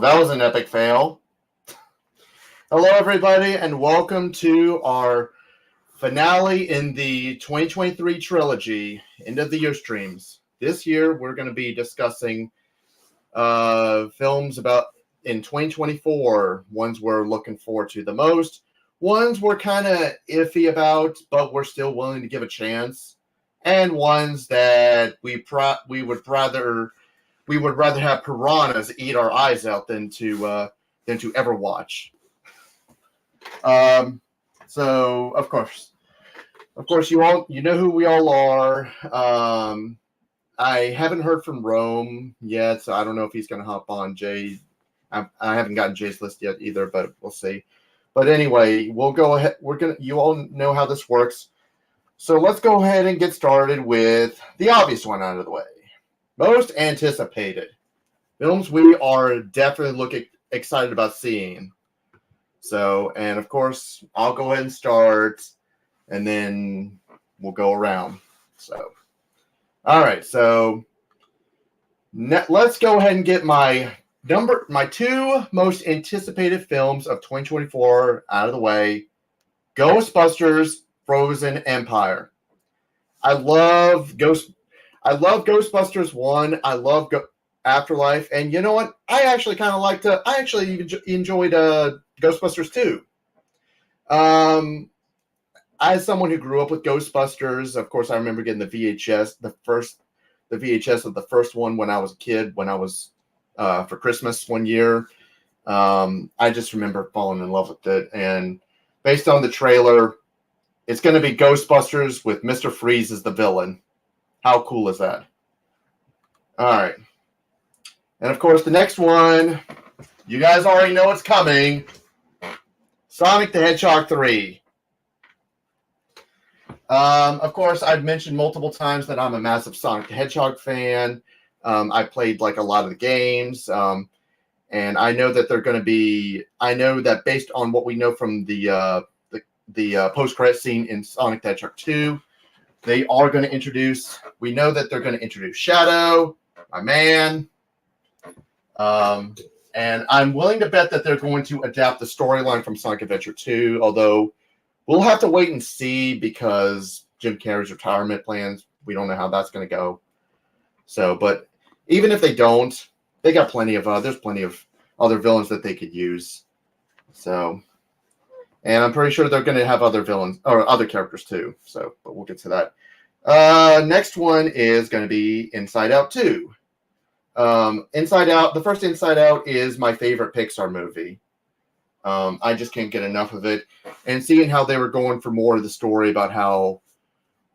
that was an epic fail. Hello, everybody, and welcome to our finale in the 2023 trilogy, End of the Year streams. This year, we're going to be discussing films about in 2024, ones we're looking forward to the most, ones we're kind of iffy about, but we're still willing to give a chance, and ones that we would rather have piranhas eat our eyes out than to ever watch. So of course, you know who we all are. I haven't heard from Rome yet, so I don't know if he's going to hop on Jay. I haven't gotten Jay's list yet either, but we'll see. But anyway, we'll go ahead. You all know how this works. So let's go ahead and get started with the obvious one out of the way. Most anticipated films we are definitely excited about seeing. So, and of course, I'll go ahead and start, and then we'll go around. So, all right. So, let's go ahead and get my two most anticipated films of 2024 out of the way. Ghostbusters, Frozen, Empire. I love Ghostbusters 1. I love Afterlife. And you know what? I actually kind of liked it. I actually even enjoyed Ghostbusters 2. As someone who grew up with Ghostbusters, of course, I remember getting the VHS, the VHS of the first one when I was a kid, when I was for Christmas one year. I just remember falling in love with it. And based on the trailer, it's going to be Ghostbusters with Mr. Freeze as the villain. How cool is that? All right. And of course, the next one, you guys already know it's coming. Sonic the Hedgehog 3. Of course, I've mentioned multiple times that I'm a massive Sonic the Hedgehog fan. I played like a lot of the games. And I know that they're going to be, I know that based on what we know from the post-credit scene in Sonic the Hedgehog 2, they are going to introduce, we know that they're going to introduce Shadow, my man. And I'm willing to bet that they're going to adapt the storyline from Sonic Adventure 2, although we'll have to wait and see because Jim Carrey's retirement plans, we don't know how that's going to go. So, but even if they don't, they got there's plenty of other villains that they could use. So, and I'm pretty sure they're going to have other villains or other characters too. So, but we'll get to that. Next one is going to be Inside Out 2. Inside Out, the first Inside Out is my favorite Pixar movie. I just can't get enough of it. And seeing how they were going for more of the story about how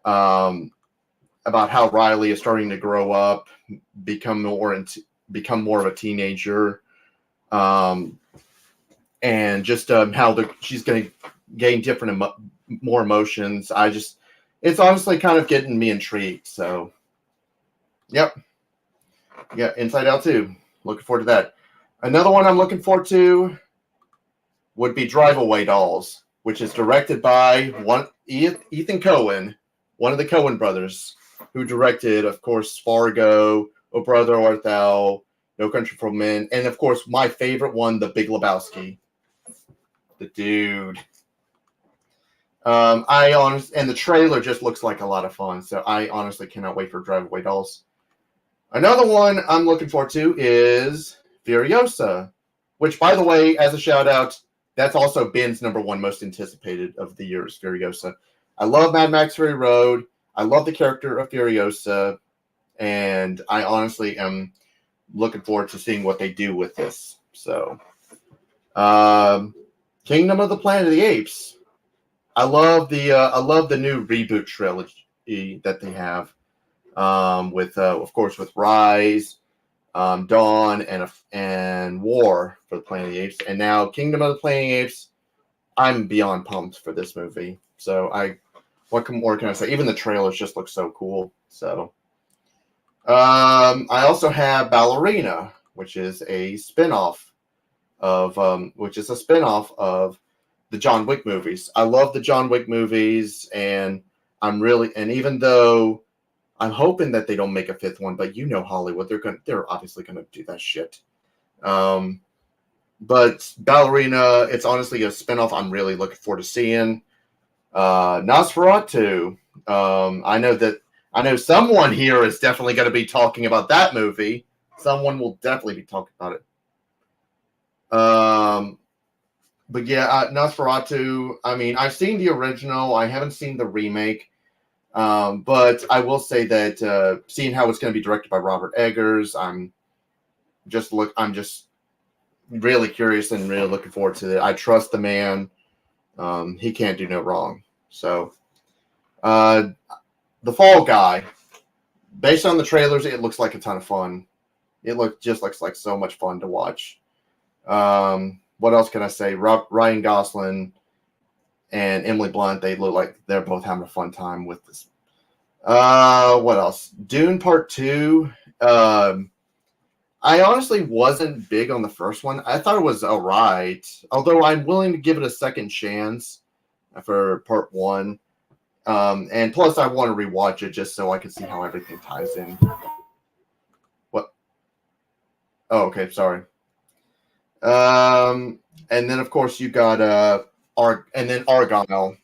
Riley is starting to grow up, become more of a teenager, and just how she's going to gain different more emotions. It's honestly kind of getting me intrigued. So, yep. Yeah, Inside Out 2. Looking forward to that. Another one I'm looking forward to would be Drive Away Dolls, which is directed by Ethan Coen, one of the Coen brothers, who directed, of course, Fargo, O Brother, Art Thou, No Country for Men, and, of course, my favorite one, The Big Lebowski. The dude. And the trailer just looks like a lot of fun, so I honestly cannot wait for Drive Away Dolls. Another one I'm looking forward to is Furiosa, which, by the way, as a shout out, that's also Ben's number one most anticipated of the year is Furiosa. I love Mad Max Fury Road. I love the character of Furiosa, and I honestly am looking forward to seeing what they do with this. So, Kingdom of the Planet of the Apes. I love the new reboot trilogy that they have. Of course, with Rise, Dawn, and War for the Planet of the Apes, and now Kingdom of the Planet of the Apes. I'm beyond pumped for this movie. So what more can I say? Even the trailers just look so cool. So, I also have Ballerina, which is a spinoff of the John Wick movies. I love the John Wick movies, and even though I'm hoping that they don't make a fifth one, but you know Hollywood, they're obviously gonna do that shit. But Ballerina, it's honestly a spinoff I'm really looking forward to seeing. Nosferatu. I know someone here is definitely going to be talking about that movie. Someone will definitely be talking about it. But yeah, Nosferatu. I mean, I've seen the original. I haven't seen the remake. But I will say that seeing how it's going to be directed by Robert Eggers, I'm just really curious and really looking forward to it. I trust the man. He can't do no wrong. So, the Fall Guy. Based on the trailers, it looks like a ton of fun. Looks like so much fun to watch. What else can I say? Ryan Gosling and Emily Blunt, they look like they're both having a fun time with this. What else? Dune Part 2. I honestly wasn't big on the first one. I thought it was alright, although I'm willing to give it a second chance for Part 1. And plus, I want to rewatch it just so I can see how everything ties in. What? Oh, okay, sorry. And then of course you got Argyle.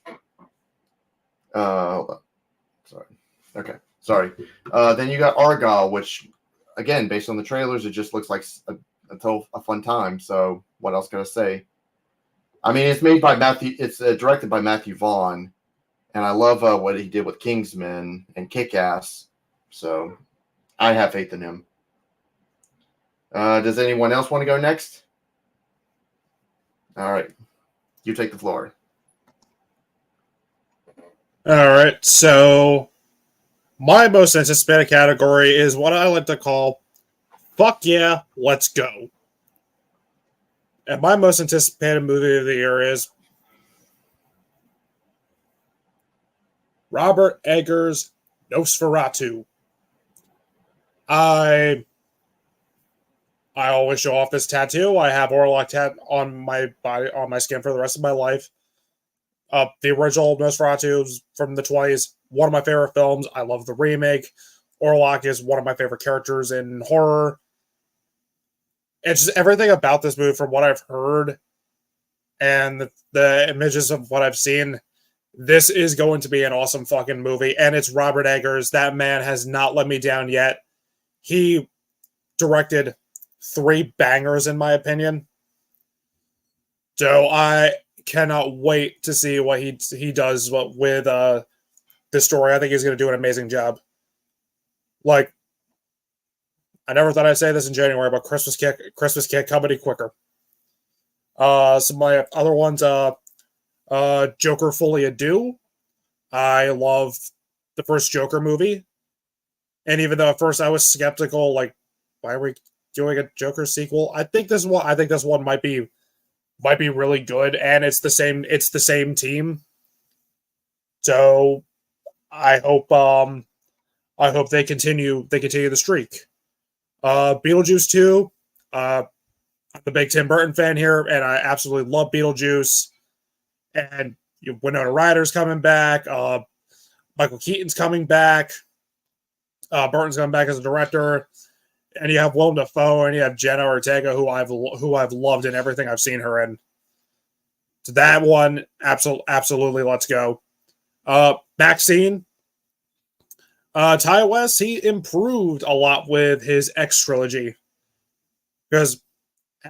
Hold on. Sorry. Okay, sorry. Then you got Argyle, which again, based on the trailers, it just looks like a fun time. So what else can I say? I mean, it's made by Matthew. It's directed by Matthew Vaughn, and I love what he did with Kingsman and Kick-Ass. So I have faith in him. Does anyone else want to go next? All right, you take the floor. All right, so my most anticipated category is what I like to call "Fuck yeah, let's go." And my most anticipated movie of the year is Robert Eggers' Nosferatu. I always show off this tattoo. I have Orlok tat on my body, on my skin for the rest of my life. The original Nosferatu from the 20s, one of my favorite films. I love the remake. Orlok is one of my favorite characters in horror. It's just everything about this movie, from what I've heard and the images of what I've seen, this is going to be an awesome fucking movie. And it's Robert Eggers. That man has not let me down yet. He directed 3 bangers, in my opinion. So I cannot wait to see what he does with this story. I think he's going to do an amazing job. Like, I never thought I'd say this in January, but Christmas Kick, comedy quicker. Some of my other ones, Joker Fully Ado. I love the first Joker movie. And even though at first I was skeptical, like, why are we doing a Joker sequel? I think this one might be really good, and it's the same team. So I hope they continue the streak. Beetlejuice 2. I'm a big Tim Burton fan here, and I absolutely love Beetlejuice. And Winona Ryder's coming back. Michael Keaton's coming back. Burton's coming back as a director. And you have Willem Dafoe, and you have Jenna Ortega, who I've loved in everything I've seen her in. So that one, absolutely, let's go. Maxine. Ty West, he improved a lot with his X trilogy, because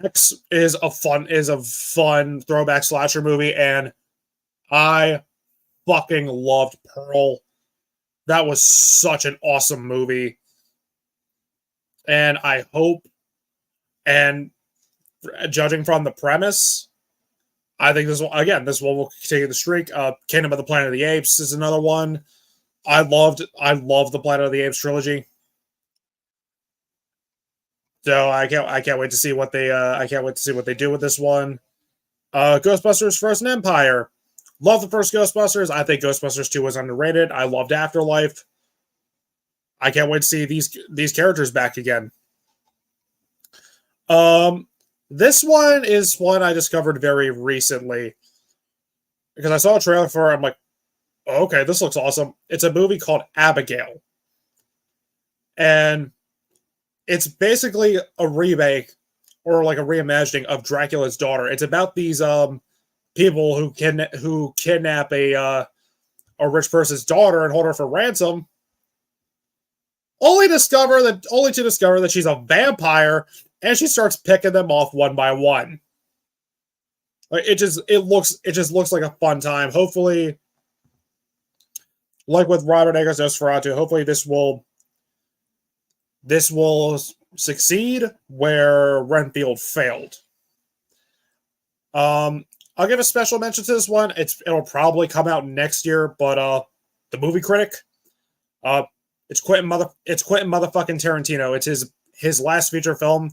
X is a fun throwback slasher movie, and I fucking loved Pearl. That was such an awesome movie. And I hope, and judging from the premise, I think this one will continue the streak. Kingdom of the Planet of the Apes is another one. I love the Planet of the Apes trilogy. So I can't wait to see what they do with this one. Ghostbusters Frozen Empire. Love the first Ghostbusters. I think Ghostbusters 2 was underrated. I loved Afterlife. I can't wait to see these characters back again. This one is one I discovered very recently, because I saw a trailer for it. I'm like, oh, okay, this looks awesome. It's a movie called Abigail. And it's basically a remake or like a reimagining of Dracula's daughter. It's about these people who kidnap a rich person's daughter and hold her for ransom, only to discover that she's a vampire, and she starts picking them off one by one. Like it just looks like a fun time. Hopefully, like with Robert Eggers Nosferatu, hopefully this will succeed where Renfield failed. I'll give a special mention to this one. It'll probably come out next year, but the Movie Critic, it's Quentin motherfucking Tarantino. It's his last feature film.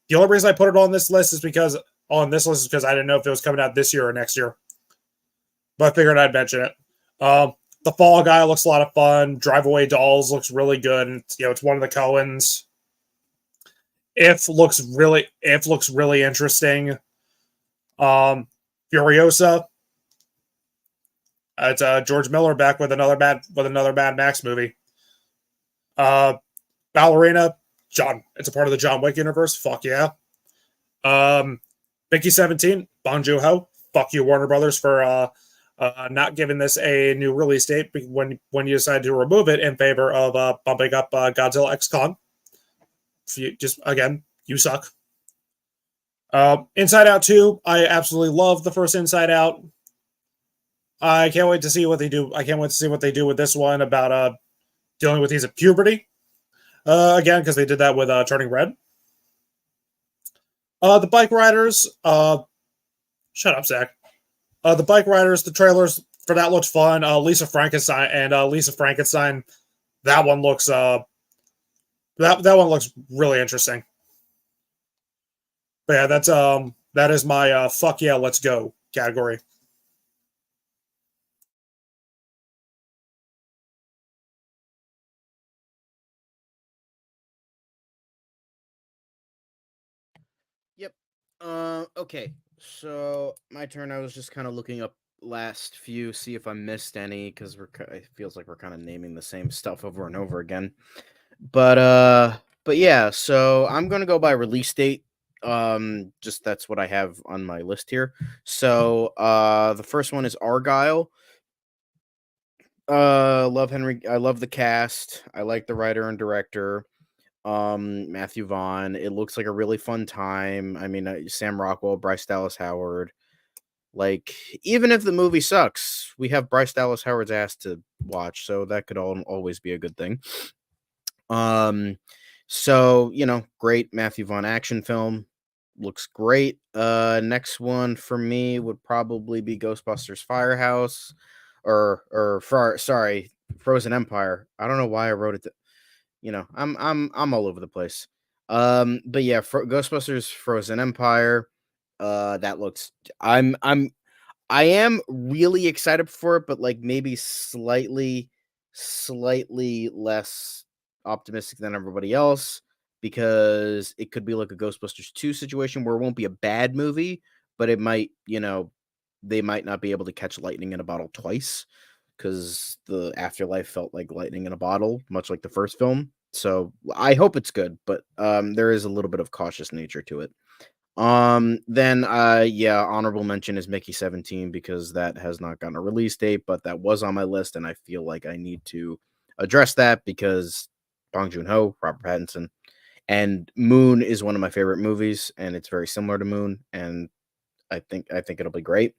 The only reason I put it on this list is because I didn't know if it was coming out this year or next year, but I figured I'd mention it. The Fall Guy looks a lot of fun. Drive Away Dolls looks really good. And, it's one of the Coens. If looks really interesting. Furiosa. It's George Miller back with another Mad Max movie. Ballerina. It's a part of the John Wick universe. Fuck yeah. Mickey 17. Bong Joon-ho. Fuck you, Warner Brothers, for not giving this a new release date when you decided to remove it in favor of bumping up Godzilla X Kong. You suck. Inside Out 2, I absolutely love the first Inside Out. I can't wait to see what they do. I can't wait to see what they do with this one about dealing with these at puberty. Again, because they did that with Turning Red. The Bike Riders. Shut up, Zach. The Bike Riders, the trailers for that looked fun. Lisa Frankenstein. That one looks that one looks really interesting. But yeah, that is my fuck yeah, let's go category. Yep. Okay. So my turn. I was just kind of looking up last few, see if I missed any, because it feels like we're kind of naming the same stuff over and over again. But yeah. So I'm gonna go by release date. Just that's what I have on my list here. So the first one is Argyle. Love Henry. I love the cast. I like the writer and director. Matthew Vaughn. It looks like a really fun time. I mean, Sam Rockwell, Bryce Dallas Howard. Like, even if the movie sucks, we have Bryce Dallas Howard's ass to watch, so that could always be a good thing. So great Matthew Vaughn action film. Looks great. Next one for me would probably be Ghostbusters Firehouse, sorry, Frozen Empire. I don't know why I wrote it. I'm all over the place. But yeah, Ghostbusters Frozen Empire. That looks. I am really excited for it, but like maybe slightly less optimistic than everybody else, because it could be like a Ghostbusters 2 situation where it won't be a bad movie, but it might, they might not be able to catch lightning in a bottle twice, because the Afterlife felt like lightning in a bottle, much like the first film. So I hope it's good, but there is a little bit of cautious nature to it. Then honorable mention is Mickey 17, because that has not gotten a release date, but that was on my list, and I feel like I need to address that because Bong Joon-ho, Robert Pattinson, and Moon is one of my favorite movies, and it's very similar to Moon, and I think it'll be great.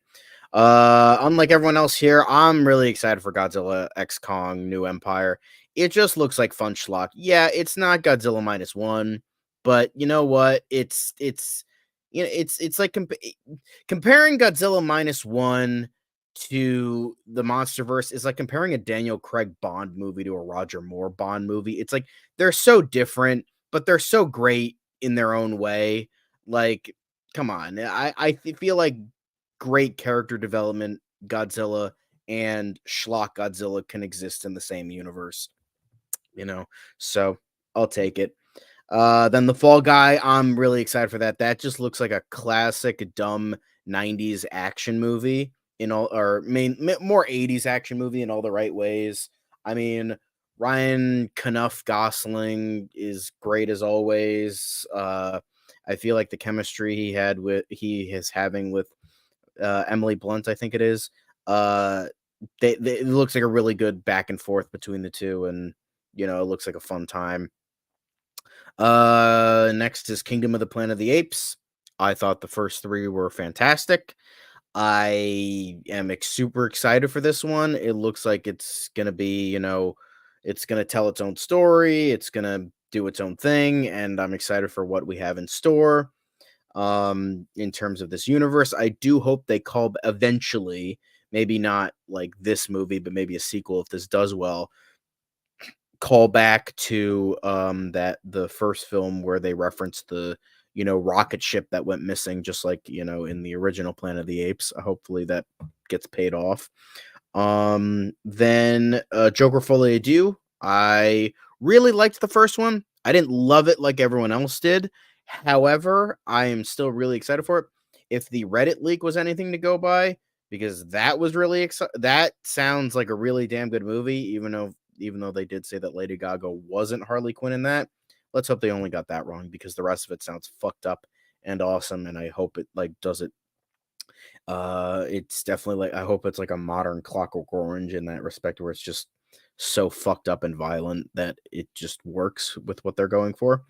Unlike everyone else here, I'm really excited for Godzilla X Kong New Empire. It just looks like fun schlock. Yeah, it's not Godzilla -1, but you know what? It's like comparing Godzilla -1 to the MonsterVerse is like comparing a Daniel Craig Bond movie to a Roger Moore Bond movie. It's like they're so different, but they're so great in their own way. Like, come on. I feel like great character development Godzilla and schlock Godzilla can exist in the same universe, so I'll take it. Then The Fall Guy, I'm really excited for that. That just looks like a classic dumb 90s action movie more 80s action movie in all the right ways. I mean, Ryan Knuff Gosling is great as always. I feel like the chemistry he is having with Emily Blunt, I think it is. It looks like a really good back and forth between the two, and it looks like a fun time. Next is Kingdom of the Planet of the Apes. I thought the first three were fantastic. I am super excited for this one. It looks like it's gonna be, it's gonna tell its own story. It's gonna do its own thing, and I'm excited for what we have in store. In terms of this universe, I do hope they call eventually, maybe not like this movie, but maybe a sequel if this does well. Call back to the first film where they referenced the rocket ship that went missing, just like in the original Planet of the Apes. Hopefully that gets paid off. Then Joker Folie à Deux. I really liked the first one. I didn't love it like everyone else did. However, I am still really excited for it. If the Reddit leak was anything to go by, because that was really that sounds like a really damn good movie, even though they did say that Lady Gaga wasn't Harley Quinn in that. Let's hope they only got that wrong, because the rest of it sounds fucked up and awesome, and I hope it does it. It's definitely I hope it's like a modern Clockwork Orange in that respect, where it's just so fucked up and violent that it just works with what they're going for.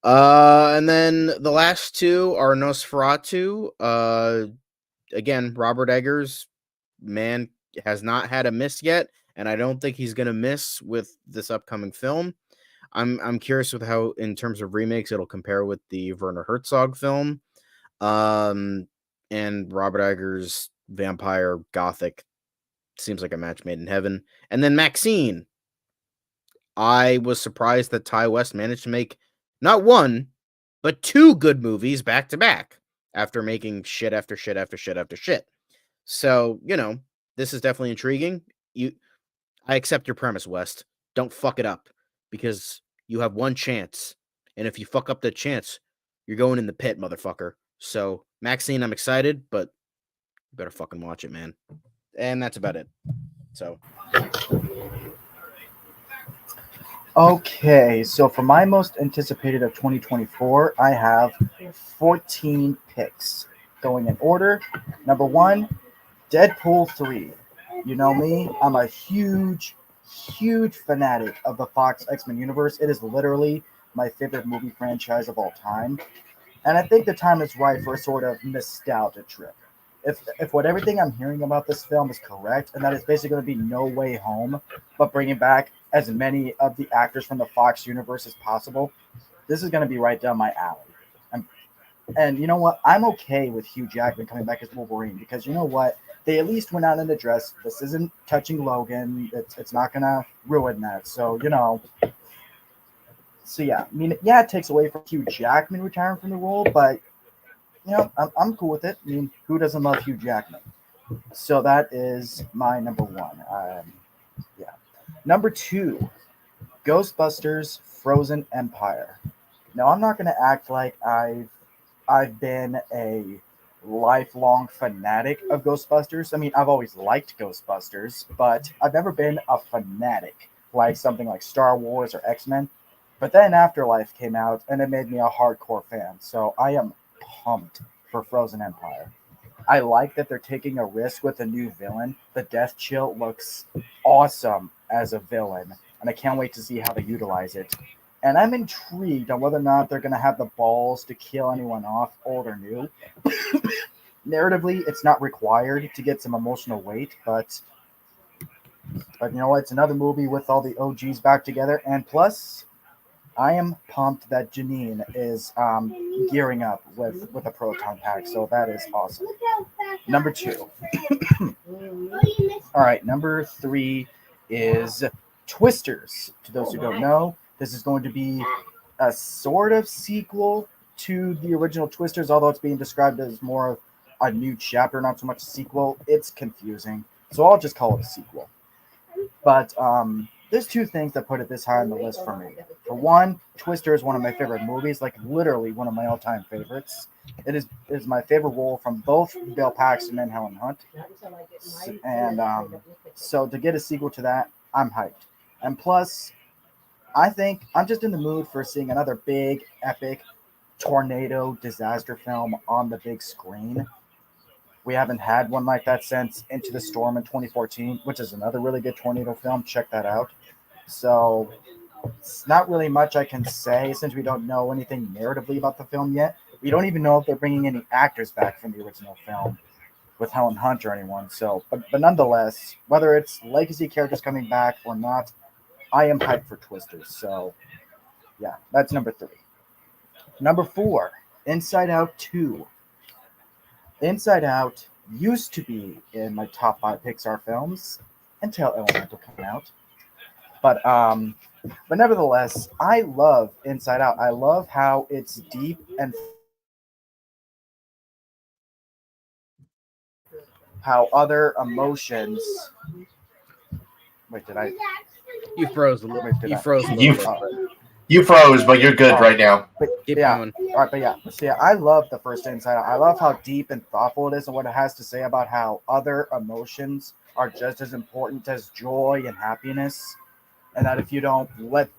And then the last two are Nosferatu. Again, Robert Eggers, man, has not had a miss yet, and I don't think he's gonna miss with this upcoming film. I'm curious with how, in terms of remakes, it'll compare with the Werner Herzog film. And Robert Eggers' vampire gothic seems like a match made in heaven. And then Maxine. I was surprised that Ty West managed to make not one, but two good movies back to back after making shit after shit after shit after shit. So, this is definitely intriguing. I accept your premise, West. Don't fuck it up, because you have one chance. And if you fuck up that chance, you're going in the pit, motherfucker. So, Maxine, I'm excited, but you better fucking watch it, man. And that's about it. So, Okay, so for my most anticipated of 2024, I have 14 picks going in order. Number 1, Deadpool 3. You know me, I'm a huge fanatic of the Fox X-Men universe. It is literally my favorite movie franchise of all time. And I think the time is right for a sort of nostalgia trip. If what everything I'm hearing about this film is correct, and that it's basically going to be No Way Home, but bringing back as many of the actors from the Fox universe as possible, this is going to be right down my alley. And you know what? I'm okay with Hugh Jackman coming back as Wolverine, because you know what? They at least went out and addressed this isn't touching Logan. It's not going to ruin that. So, So yeah, I mean, yeah, it takes away from Hugh Jackman retiring from the role, but I'm cool with it. I mean, who doesn't love Hugh Jackman? So that is my number 1. Yeah. Number 2, Ghostbusters: Frozen Empire. Now, I'm not going to act like I've been a lifelong fanatic of Ghostbusters. I mean, I've always liked Ghostbusters, but I've never been a fanatic like something like Star Wars or X-Men. But then Afterlife came out, and it made me a hardcore fan. So I am pumped for Frozen Empire. I like that they're taking a risk with a new villain. The Death Chill looks awesome as a villain, and I can't wait to see how they utilize it. And I'm intrigued on whether or not they're going to have the balls to kill anyone off, old or new. Narratively, it's not required to get some emotional weight, but you know what? It's another movie with all the OGs back together, and plus, I am pumped that Janine is gearing up with a proton pack, so that is awesome. Number 2. All right, number 3 is Twisters. To those who don't know, this is going to be a sort of sequel to the original Twisters, although it's being described as more of a new chapter, not so much a sequel. It's confusing, so I'll just call it a sequel. But there's two things that put it this high on the list for me. For one, Twister is one of my favorite movies, like literally one of my all-time favorites. It is my favorite role from both Bill Paxton and Helen Hunt. And so to get a sequel to that, I'm hyped. And plus, I think I'm just in the mood for seeing another big, epic tornado disaster film on the big screen. We haven't had one like that since Into the Storm in 2014, which is another really good tornado film. Check that out. So it's not really much I can say since we don't know anything narratively about the film yet. We don't even know if they're bringing any actors back from the original film with Helen Hunt or anyone. So, but nonetheless, whether it's legacy characters coming back or not, I am hyped for Twisters. So, yeah, that's number 3. Number 4, Inside Out 2. Inside Out used to be in my top 5 Pixar films until Elemental came out. But nevertheless, I love Inside Out. I love how it's deep and how other emotions. Wait, did I? You froze a little. Wait, did You I? froze a You little bit. You froze, but you're good right now. But, Keep yeah. going. All right, but yeah. So yeah, I love the first Inside Out. I love how deep and thoughtful it is, and what it has to say about how other emotions are just as important as joy and happiness, and that if you don't let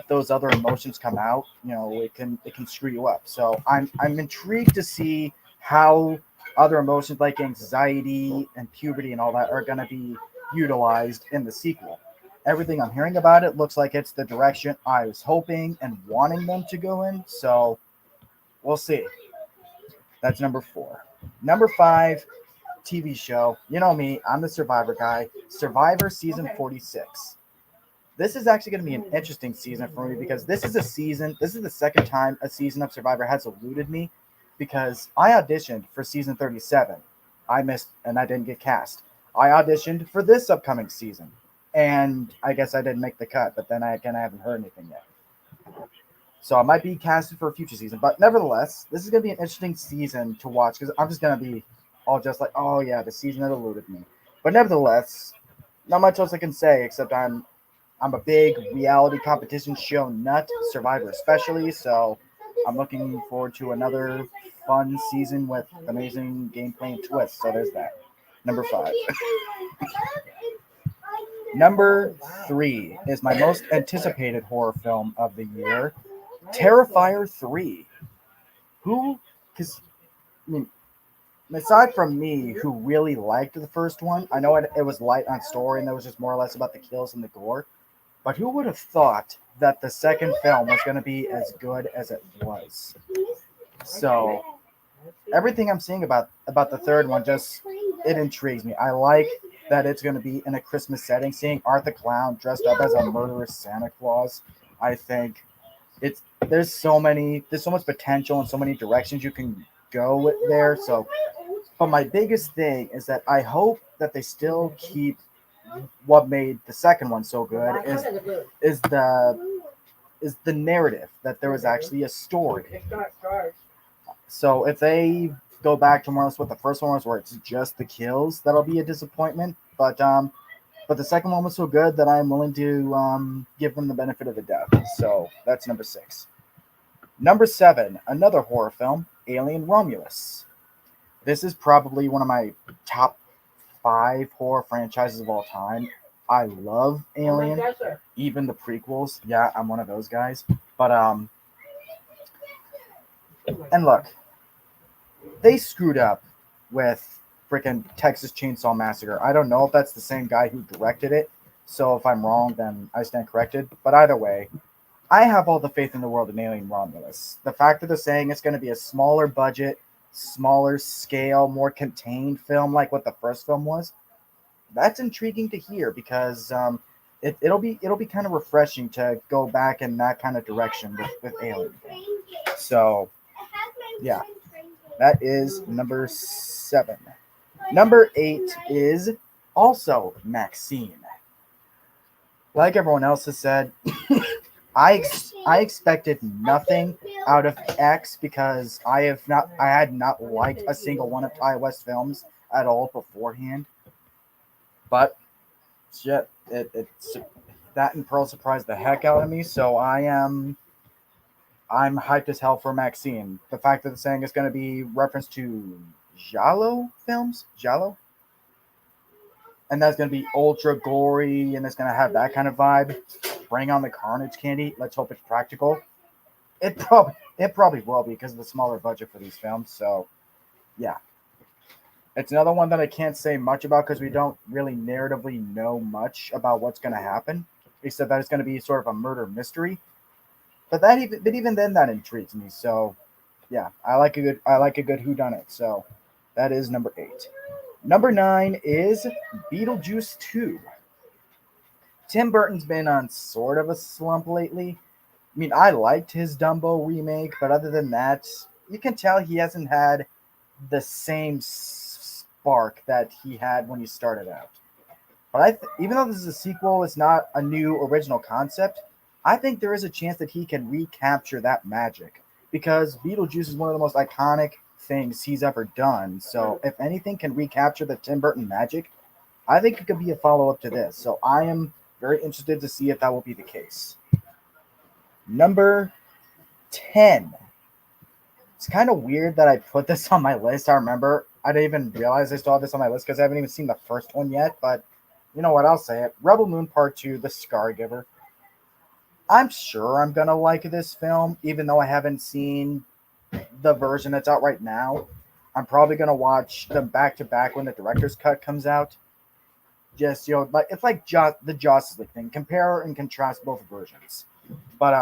those other emotions come out, it can screw you up. So I'm intrigued to see how other emotions like anxiety and puberty and all that are going to be utilized in the sequel. Everything I'm hearing about it looks like it's the direction I was hoping and wanting them to go in. So we'll see. That's number 4. Number 5, TV show. You know me, I'm the Survivor guy. Survivor season 46. This is actually going to be an interesting season for me because this is the second time a season of Survivor has eluded me because I auditioned for season 37. I missed and I didn't get cast. I auditioned for this upcoming season and I guess I didn't make the cut, but then I haven't heard anything yet. So I might be casted for a future season, but nevertheless, this is going to be an interesting season to watch because I'm just going to be all just like, oh yeah, the season that eluded me. But nevertheless, not much else I can say except I'm a big reality competition show nut, Survivor especially, so I'm looking forward to another fun season with amazing gameplay and twists. So there's that. Number 5. Number 3 is my most anticipated horror film of the year, Terrifier 3. Because, I mean, aside from me, who really liked the first one, I know it was light on story and it was just more or less about the kills and the gore. But who would have thought that the second film was going to be as good as it was? So everything I'm seeing about the third one it intrigues me. I like that it's going to be in a Christmas setting. Seeing Art the Clown dressed up as a murderous Santa Claus, I think there's so much potential and so many directions you can go with there. So, but my biggest thing is that I hope that they still keep what made the second one so good is the narrative, that there was actually a story. So if they go back to more or less what the first one was, where it's just the kills, that'll be a disappointment. But the second one was so good that I'm willing to give them the benefit of the doubt. So that's number 6. Number 7, another horror film, Alien Romulus. This is probably one of my top 5 horror franchises of all time. I love Alien, even the prequels. Yeah, I'm one of those guys. But and look, they screwed up with freaking Texas Chainsaw Massacre. I don't know if that's the same guy who directed it. So if I'm wrong, then I stand corrected. But either way, I have all the faith in the world in Alien Romulus. The fact that they're saying it's going to be a smaller budget, smaller scale, more contained film like what the first film was, that's intriguing to hear because it'll be kind of refreshing to go back in that kind of direction with Alien. So yeah, that is number 7. Number 8 is also Maxine. Like everyone else has said, I expected nothing out of X because I had not liked a single one of Ty West films at all beforehand. But shit, it's that and Pearl surprised the heck out of me. So I'm hyped as hell for Maxine. The fact that they're saying it's going to be reference to Giallo films, and that's going to be ultra gory and it's going to have that kind of vibe. Bring on the carnage candy. Let's hope it's practical. It It probably will be because of the smaller budget for these films. So, yeah. It's another one that I can't say much about because we don't really narratively know much about what's going to happen, except that it's going to be sort of a murder mystery. But even then, that intrigues me. So, yeah, I like a good whodunit. So, that is number 8. Number 9 is Beetlejuice 2. Tim Burton's been on sort of a slump lately. I mean, I liked his Dumbo remake, but other than that, you can tell he hasn't had the same spark that he had when he started out. But even though this is a sequel, it's not a new original concept, I think there is a chance that he can recapture that magic because Beetlejuice is one of the most iconic things he's ever done. So if anything can recapture the Tim Burton magic, I think it could be a follow-up to this. So I am very interested to see if that will be the case. Number 10. It's kind of weird that I put this on my list. I remember I didn't even realize I still have this on my list because I haven't even seen the first one yet. But you know what? I'll say it. Rebel Moon Part 2, The Scargiver. I'm sure I'm going to like this film, even though I haven't seen the version that's out right now. I'm probably going to watch them back-to-back when the director's cut comes out. Just, like it's like the Justice League thing. Compare and contrast both versions. But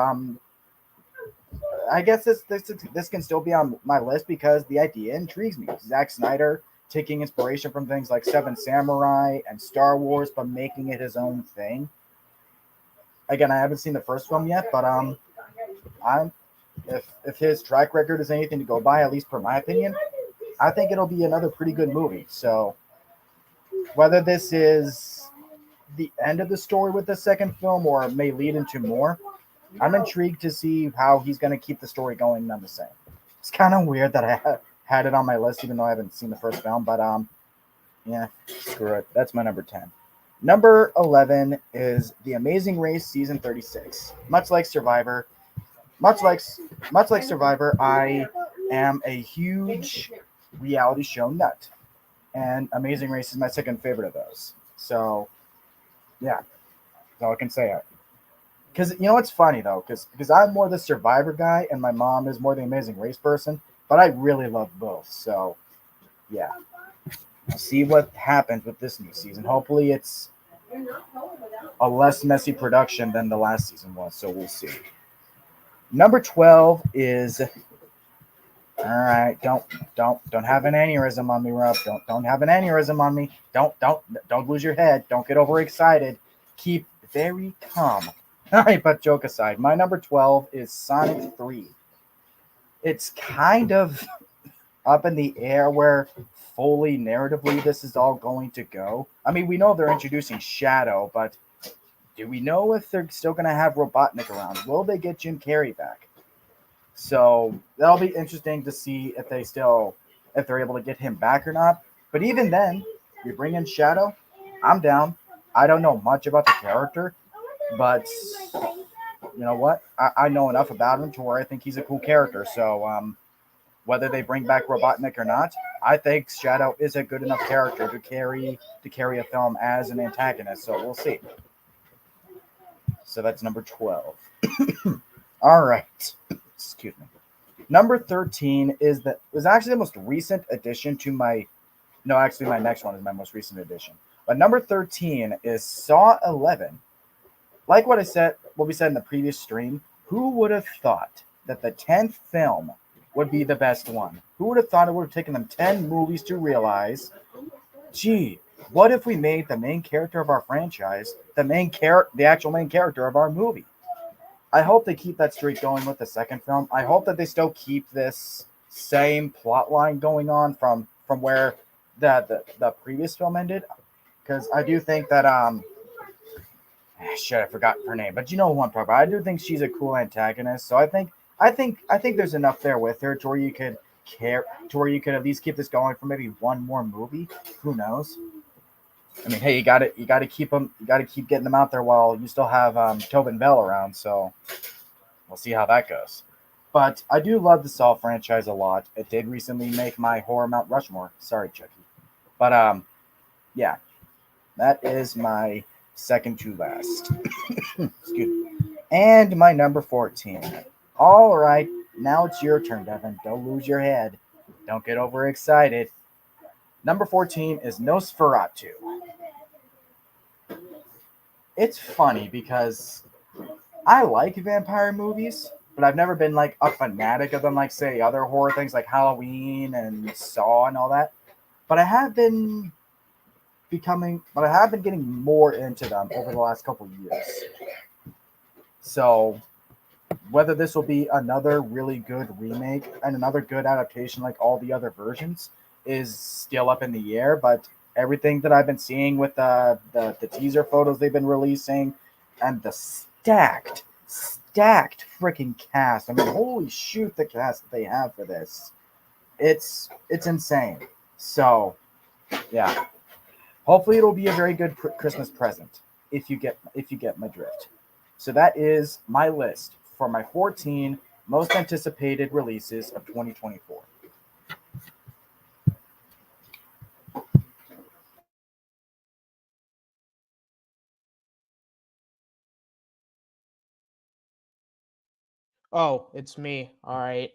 I guess this can still be on my list because the idea intrigues me. Zack Snyder taking inspiration from things like Seven Samurai and Star Wars, but making it his own thing. Again, I haven't seen the first film yet, but if his track record is anything to go by, at least per my opinion, I think it'll be another pretty good movie. So whether this is the end of the story with the second film or it may lead into more, I'm intrigued to see how he's going to keep the story going none the same. It's kind of weird that I had it on my list even though I haven't seen the first film, but yeah, screw it. That's my number 10. Number 11 is The Amazing Race Season 36. Much like Survivor, I am a huge reality show nut, and Amazing Race is my second favorite of those. So, yeah, that's all I can say. Because you know what's funny though, because I'm more the Survivor guy, and my mom is more the Amazing Race person. But I really love both. So, yeah. We'll see what happens with this new season. Hopefully it's a less messy production than the last season was, so we'll see. Number 12 is all right, don't have an aneurysm on me, Rob. Don't have an aneurysm on me. Don't lose your head. Don't get overexcited. Keep very calm. All right, but joke aside, my number 12 is Sonic 3. It's kind of up in the air where fully narratively this is all going to go. I mean, we know they're introducing Shadow, but do we know if they're still going to have Robotnik around? Will they get Jim Carrey back? So that'll be interesting to see if they're able to get him back or not. But even then, you bring in Shadow, I'm down. I don't know much about the character, but you know what? I know enough about him to where I think he's a cool character. So whether they bring back Robotnik or not, I think Shadow is a good enough character to carry a film as an antagonist. So we'll see. So that's number 12. All right. Excuse me. Number 13 was actually the most recent addition to my next one is my most recent addition. But number 13 is Saw 11. Like what we said in the previous stream, who would have thought that the 10th film would be the best one? Who would have thought it would have taken them 10 movies to realize, gee, what if we made the main character of our franchise the actual main character of our movie? I hope they keep that streak going with the second film. I hope that they still keep this same plot line going on from where the previous film ended. Because I do think that I forgot her name, but you know who I'm talking about. I do think she's a cool antagonist. So I think there's enough there with her to where you could at least keep this going for maybe one more movie. Who knows? I mean, hey, you got to keep getting them out there while you still have Tobin Bell around. So we'll see how that goes. But I do love the Saw franchise a lot. It did recently make my horror Mount Rushmore. Sorry, Chucky. But yeah, that is my second to last. Excuse me. And my number 14. All right, now it's your turn, Devin. Don't lose your head. Don't get overexcited. Number 14 is Nosferatu. It's funny because I like vampire movies, but I've never been like a fanatic of them, like say other horror things like Halloween and Saw and all that. But I have been getting more into them over the last couple of years. So whether this will be another really good remake and another good adaptation like all the other versions is still up in the air, but everything that I've been seeing with the teaser photos they've been releasing and the stacked freaking cast. I mean, holy shoot, the cast that they have for this. It's insane. So, yeah. Hopefully it'll be a very good Christmas present if you get my drift. So that is my list for my 14 most anticipated releases of 2024. Oh, it's me. All right.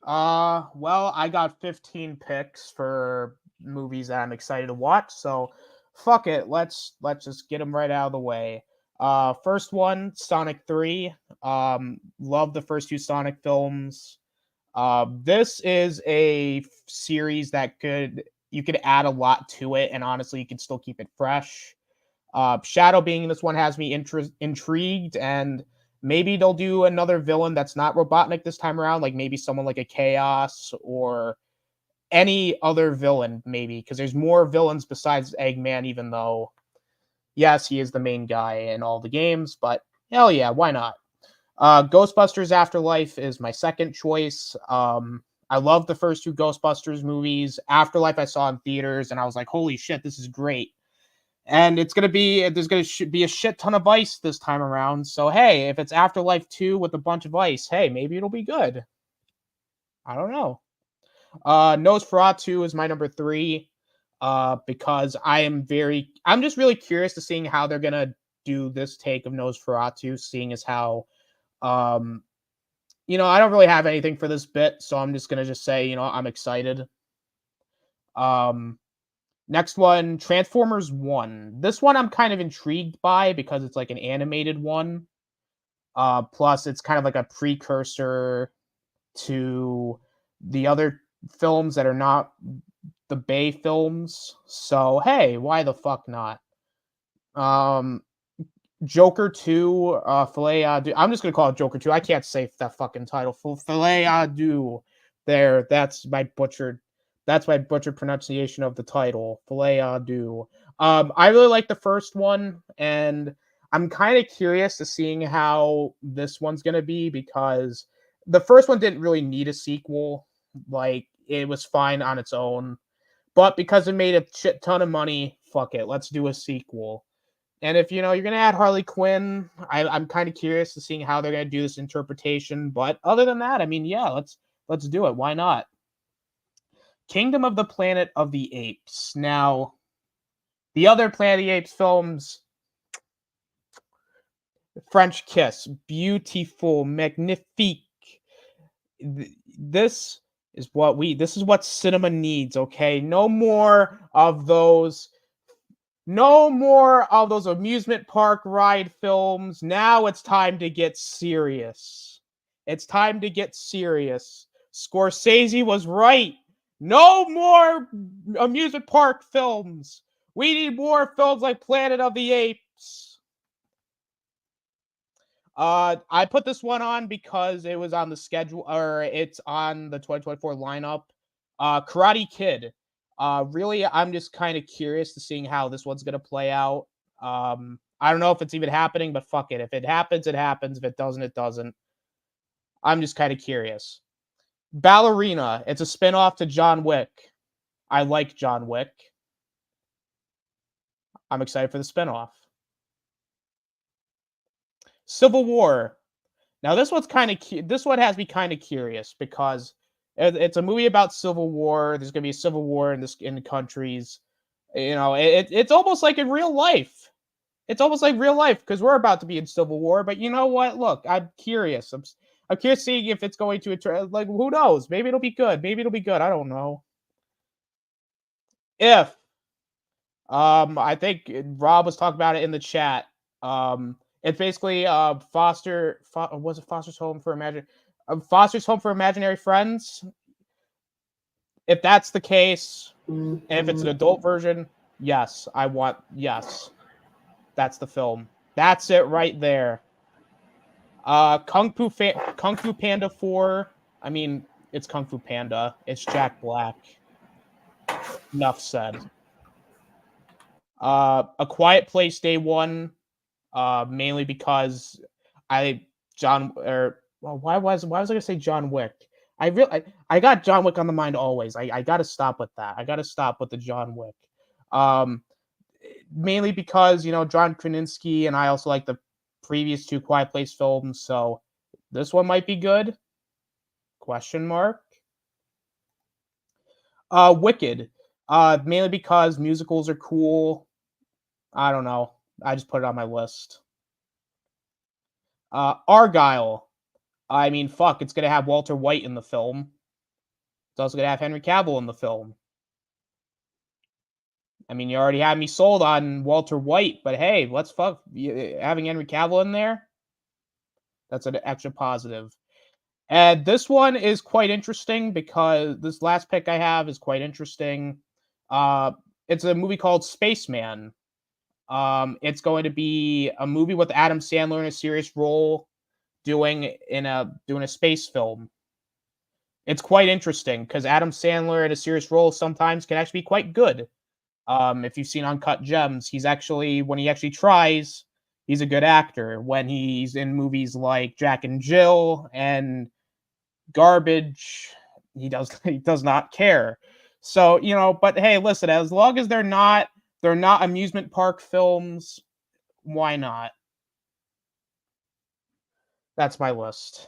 Well, I got 15 picks for movies that I'm excited to watch. So, fuck it. Let's just get them right out of the way. First one, Sonic 3. Love the first two Sonic films. This is a series that you could add a lot to it, and honestly, you can still keep it fresh. Shadow being in this one has me intrigued, and maybe they'll do another villain that's not Robotnik this time around, like maybe someone like a Chaos or any other villain, maybe, because there's more villains besides Eggman, even though, yes, he is the main guy in all the games, but hell yeah, why not? Ghostbusters Afterlife is my second choice. I love the first two Ghostbusters movies. Afterlife I saw in theaters, and I was like, holy shit, this is great. And there's gonna be a shit ton of ice this time around. So hey, if it's Afterlife 2 with a bunch of ice, hey, maybe it'll be good. I don't know. Nosferatu is my number 3. Because I'm just really curious to seeing how they're gonna do this take of Nosferatu, seeing as how I don't really have anything for this bit, so I'm just gonna say, I'm excited. Next one, Transformers 1. This one I'm kind of intrigued by because it's like an animated one. Plus, it's kind of like a precursor to the other films that are not the Bay films. So, hey, why the fuck not? Joker 2, Filet Adieu. I'm just going to call it Joker 2. I can't say that fucking title. Filet Adieu. There, that's my butchered pronunciation of the title. Filet Adieu. I really like the first one, and I'm kind of curious to seeing how this one's going to be because the first one didn't really need a sequel. Like, it was fine on its own. But because it made a shit ton of money, fuck it, let's do a sequel. And if you're gonna add Harley Quinn, I'm kind of curious to seeing how they're gonna do this interpretation. But other than that, I mean, yeah, let's do it. Why not? Kingdom of the Planet of the Apes. Now, the other Planet of the Apes films, French Kiss, beautiful, magnifique. This is what cinema needs. Okay, no more of those amusement park ride films. Now it's time to get serious. Scorsese was right. No more amusement park films. We need more films like Planet of the Apes. I put this one on because it was on the schedule, or it's on the 2024 lineup. Karate Kid. Really, I'm just kind of curious to seeing how this one's gonna play out. I don't know if it's even happening, but fuck it. If it happens, it happens. If it doesn't, it doesn't. I'm just kind of curious. Ballerina. It's a spinoff to John Wick. I like John Wick. I'm excited for the spinoff. Civil War. Now this one has me kind of curious because it's a movie about Civil War. There's going to be a Civil War in countries. It's almost like in real life. It's almost like real life because we're about to be in Civil War. But you know what? Look, I'm curious. I'm curious seeing if it's going to like who knows? Maybe it'll be good. Maybe it'll be good. I don't know. If I think Rob was talking about it in the chat. It's basically was it Foster's Home for Foster's Home for Imaginary Friends. If that's the case, and if it's an adult version, yes, yes. That's the film. That's it right there. Kung Fu Panda 4. I mean, it's Kung Fu Panda. It's Jack Black. Enough said. A Quiet Place Day 1. Mainly because why was I gonna say John Wick? I got John Wick on the mind always. I gotta stop with that. I gotta stop with the John Wick. Mainly because John Krasinski and I also like the previous 2 Quiet Place films, so this one might be good. Question mark. Wicked. Mainly because musicals are cool. I don't know. I just put it on my list. Argyle. I mean, fuck, it's gonna have Walter White in the film. It's also gonna have Henry Cavill in the film. I mean, you already had me sold on Walter White, but hey, let's having Henry Cavill in there. That's an extra positive. And this one is quite interesting because this last pick I have is quite interesting. It's a movie called Spaceman. It's going to be a movie with Adam Sandler in a serious role doing a space film. It's quite interesting because Adam Sandler in a serious role sometimes can actually be quite good. If you've seen Uncut Gems, when he actually tries, he's a good actor. When he's in movies like Jack and Jill and Garbage, he does not care. So, but hey, listen, as long as they're not amusement park films, why not? That's my list.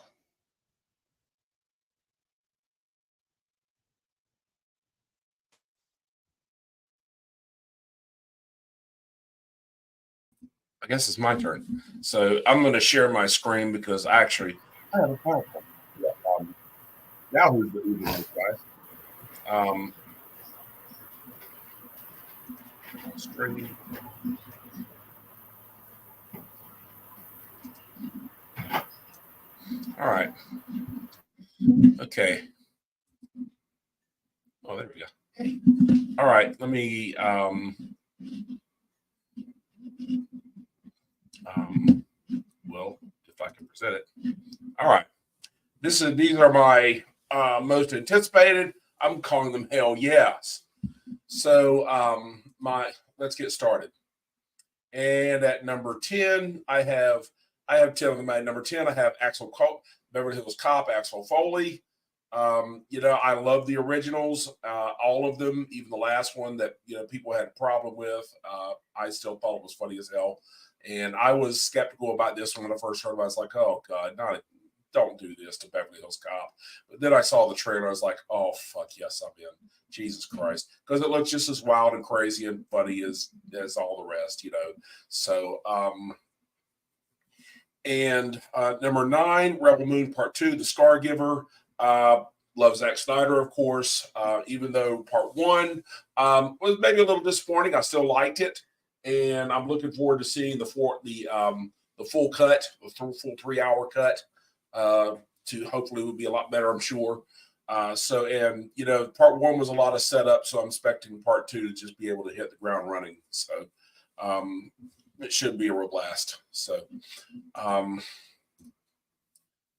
I guess it's my turn. So I'm going to share my screen because I have a PowerPoint. Now who's the Uber guys? Screen. All right. Okay. Oh, there we go. All right. Let me well, if I can present it. All right. These are my most anticipated. I'm calling them hell yes. So let's get started. And at number 10, I have 10 of them. At number 10, I have Beverly Hills Cop, Axel Foley. I love the originals, all of them, even the last one that people had a problem with. I still thought it was funny as hell. And I was skeptical about this one when I first heard about it. I was like, oh, God, don't do this to Beverly Hills Cop. But then I saw the trailer. I was like, oh, fuck yes, I'm in. Jesus Christ. Because it looks just as wild and crazy and funny as all the rest, So, and number 9, Rebel Moon Part 2, The Scar Giver. Love Zack Snyder, of course, even though Part 1 was maybe a little disappointing. I still liked it. And I'm looking forward to seeing the full cut, the full 3-hour cut. To hopefully will be a lot better, I'm sure. Part 1 was a lot of setup, so I'm expecting Part 2 to just be able to hit the ground running. So it should be a real blast. So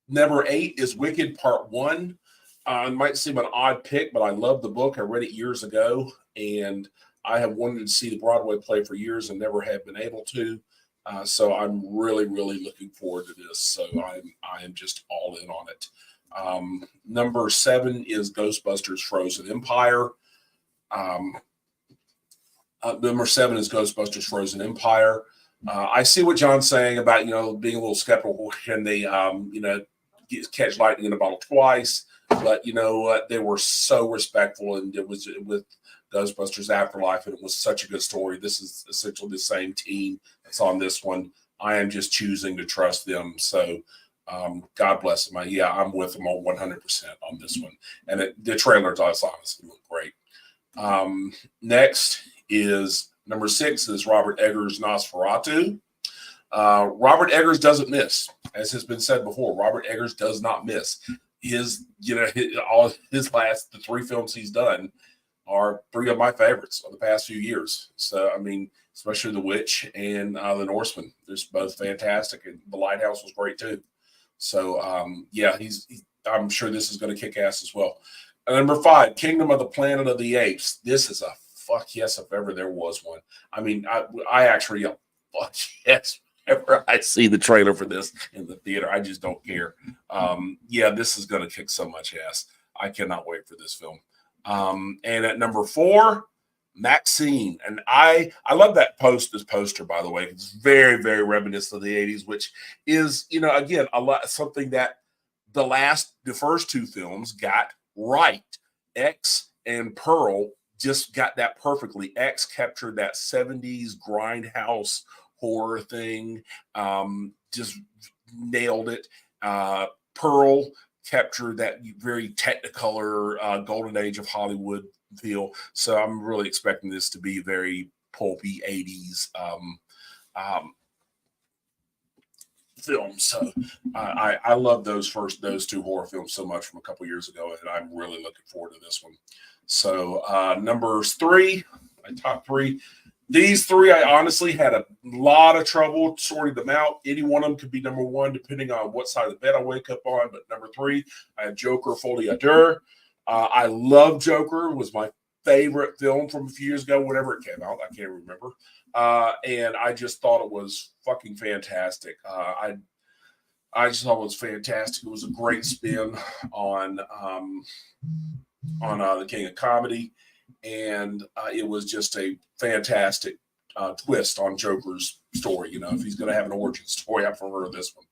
number 8 is Wicked Part 1. It might seem an odd pick, but I love the book. I read it years ago, and I have wanted to see the Broadway play for years and never have been able to. So I'm really, really looking forward to this. So I am just all in on it. Number 7 is Ghostbusters Frozen Empire. Number 7 is Ghostbusters Frozen Empire. I see what John's saying about being a little skeptical. Can they catch lightning in a bottle twice? But you know what? They were so respectful, and it was with Ghostbusters Afterlife, and it was such a good story. This is essentially the same team that's on this one. I am just choosing to trust them. So God bless him. I'm with him on 100% on this one. And the trailer does honestly look great. Next is number 6 is Robert Eggers' Nosferatu. Robert Eggers doesn't miss, as has been said before. Robert Eggers does not miss. The 3 films he's done are 3 of my favorites of the past few years. So, I mean, especially The Witch and The Norseman. They're both fantastic. And The Lighthouse was great too. So, I'm sure this is going to kick ass as well. Number 5, Kingdom of the Planet of the Apes. This is a fuck yes if ever there was one. I mean, I actually yell fuck yes whenever I see the trailer for this in the theater. I just don't care. This is going to kick so much ass. I cannot wait for this film. And at number 4, Maxine. And I love that poster, by the way. It's very, very reminiscent of the 80s, which is, again, something that the first 2 films got right. X and Pearl just got that perfectly. X captured that 70s grindhouse horror thing, just nailed it. Pearl captured that very technicolor golden age of Hollywood feel. So I'm really expecting this to be very pulpy 80s film. So I love those 2 horror films so much from a couple years ago, and I'm really looking forward to this one. So numbers 3, my top 3. These 3, I honestly had a lot of trouble sorting them out. Any one of them could be number 1, depending on what side of the bed I wake up on. But number 3, I have Joker Folie à Deux. I love Joker. It was my favorite film from a few years ago, whenever it came out. I can't remember. And I just thought it was fucking fantastic. I just thought it was fantastic. It was a great spin on the King of Comedy. And it was just a fantastic twist on Joker's story. If he's going to have an origin story, I prefer this one.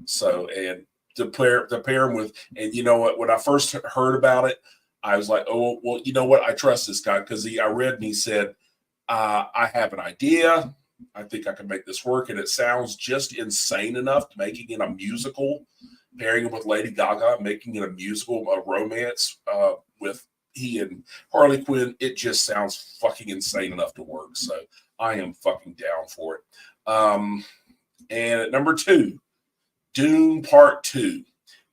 So, and to pair him with, and you know what, when I first heard about it, I was like, oh, well, you know what? I trust this guy because I read and he said, I have an idea. I think I can make this work. And it sounds just insane enough to making it a musical, pairing it with Lady Gaga, making it a musical, a romance with he and Harley Quinn. It just sounds fucking insane enough to work. So I am fucking down for it. And at number 2, Dune Part 2.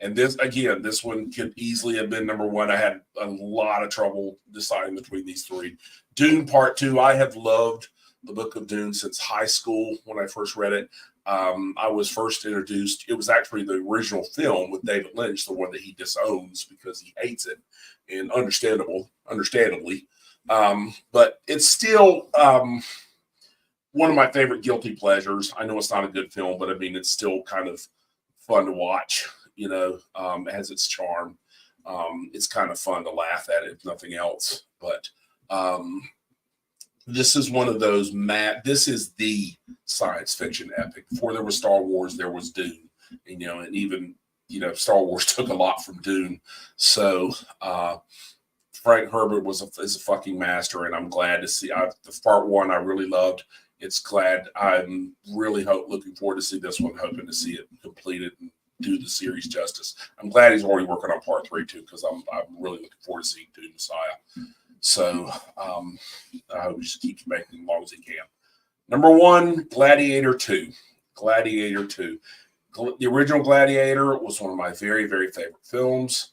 And this one could easily have been number 1. I had a lot of trouble deciding between these 3. Dune Part 2, I have loved the Book of Dune since high school when I first read it. I was first introduced, it was actually the original film with David Lynch, the one that he disowns because he hates it, and understandably. But it's still one of my favorite guilty pleasures. I know it's not a good film, but I mean, it's still kind of fun to watch. It has its charm. It's kind of fun to laugh at it, if nothing else. But this is one of those this is the science fiction epic. Before there was Star Wars, there was Dune. And even Star Wars took a lot from Dune. So Frank Herbert is a fucking master, and I'm glad to see. The part 1 I really loved. I'm really looking forward to see this one, hoping to see it completed and do the series justice. I'm glad he's already working on part 3 too, because I'm really looking forward to seeing Dune Messiah. So I hope he just keeps making as long as he can. Number 1, Gladiator 2. Gladiator 2. The original Gladiator was one of my very, very favorite films.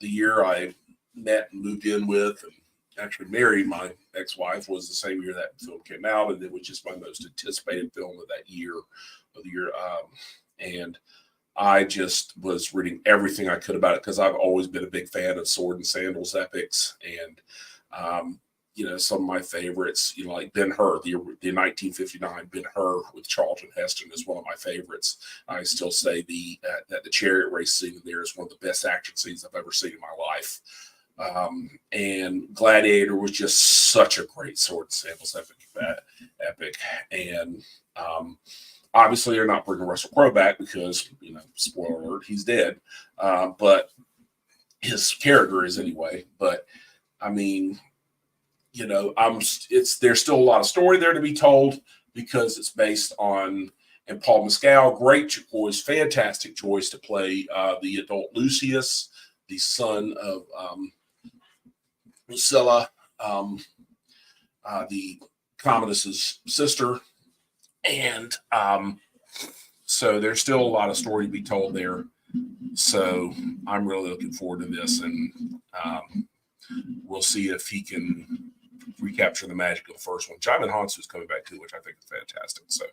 The year I met and moved in with and actually married my ex-wife was the same year that film came out, and it was just my most anticipated film of that year. And I just was reading everything I could about it because I've always been a big fan of sword and sandals epics, and some of my favorites, like Ben-Hur, the 1959 Ben-Hur with Charlton Heston is one of my favorites. I still say that the chariot race scene in there is one of the best action scenes I've ever seen in my life. And Gladiator was just such a great sword and sandals epic. And obviously they're not bringing Russell Crowe back because, spoiler alert, he's dead. But his character is anyway. But I mean, there's still a lot of story there to be told because it's based on And Paul Mescal, great choice, fantastic choice to play the adult Lucius, the son of Lucilla, the Commodus's sister. And so there's still a lot of story to be told there. So I'm really looking forward to this, and we'll see if he can recapture the magic of the first one. Jaimin Hansu's coming back too, which I think is fantastic. So,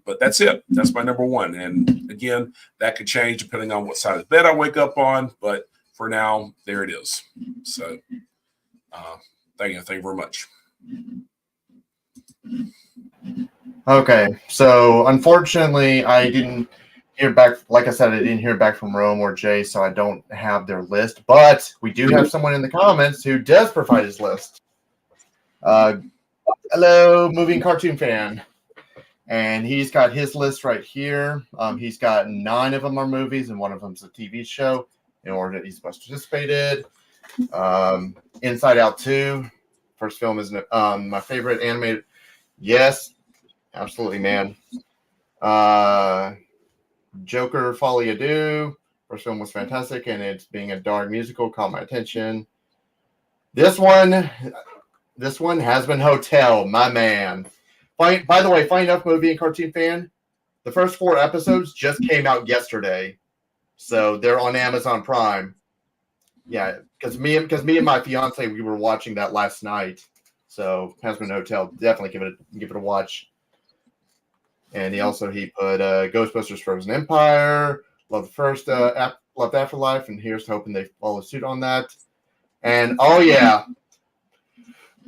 but that's it. That's my number one. And again, that could change depending on what side of the bed I wake up on. But for now, there it is. So, thank you very much. Okay, so unfortunately, I didn't hear back. Like I said, I didn't hear back from Rome or Jay, so I don't have their list. But we do have someone in the comments who does provide his list. Hello, movie and cartoon fan, and he's got his list right here. He's got 9 of them are movies, and one of them's a TV show. In order that he's most participated. Inside Out 2, first film is my favorite animated. Yes, absolutely, man. Joker Folie à Deux. First film was fantastic, and it's being a dark musical caught my attention. This one, has been Hotel, my man. By the way, funny enough, movie and cartoon fan, the first 4 episodes just came out yesterday, so they're on Amazon Prime. Yeah, because me and my fiance, we were watching that last night. So Hazbin Hotel, definitely give it a watch. And he put Ghostbusters: Frozen Empire, love the first, loved Afterlife, and here's hoping they follow suit on that. And oh yeah,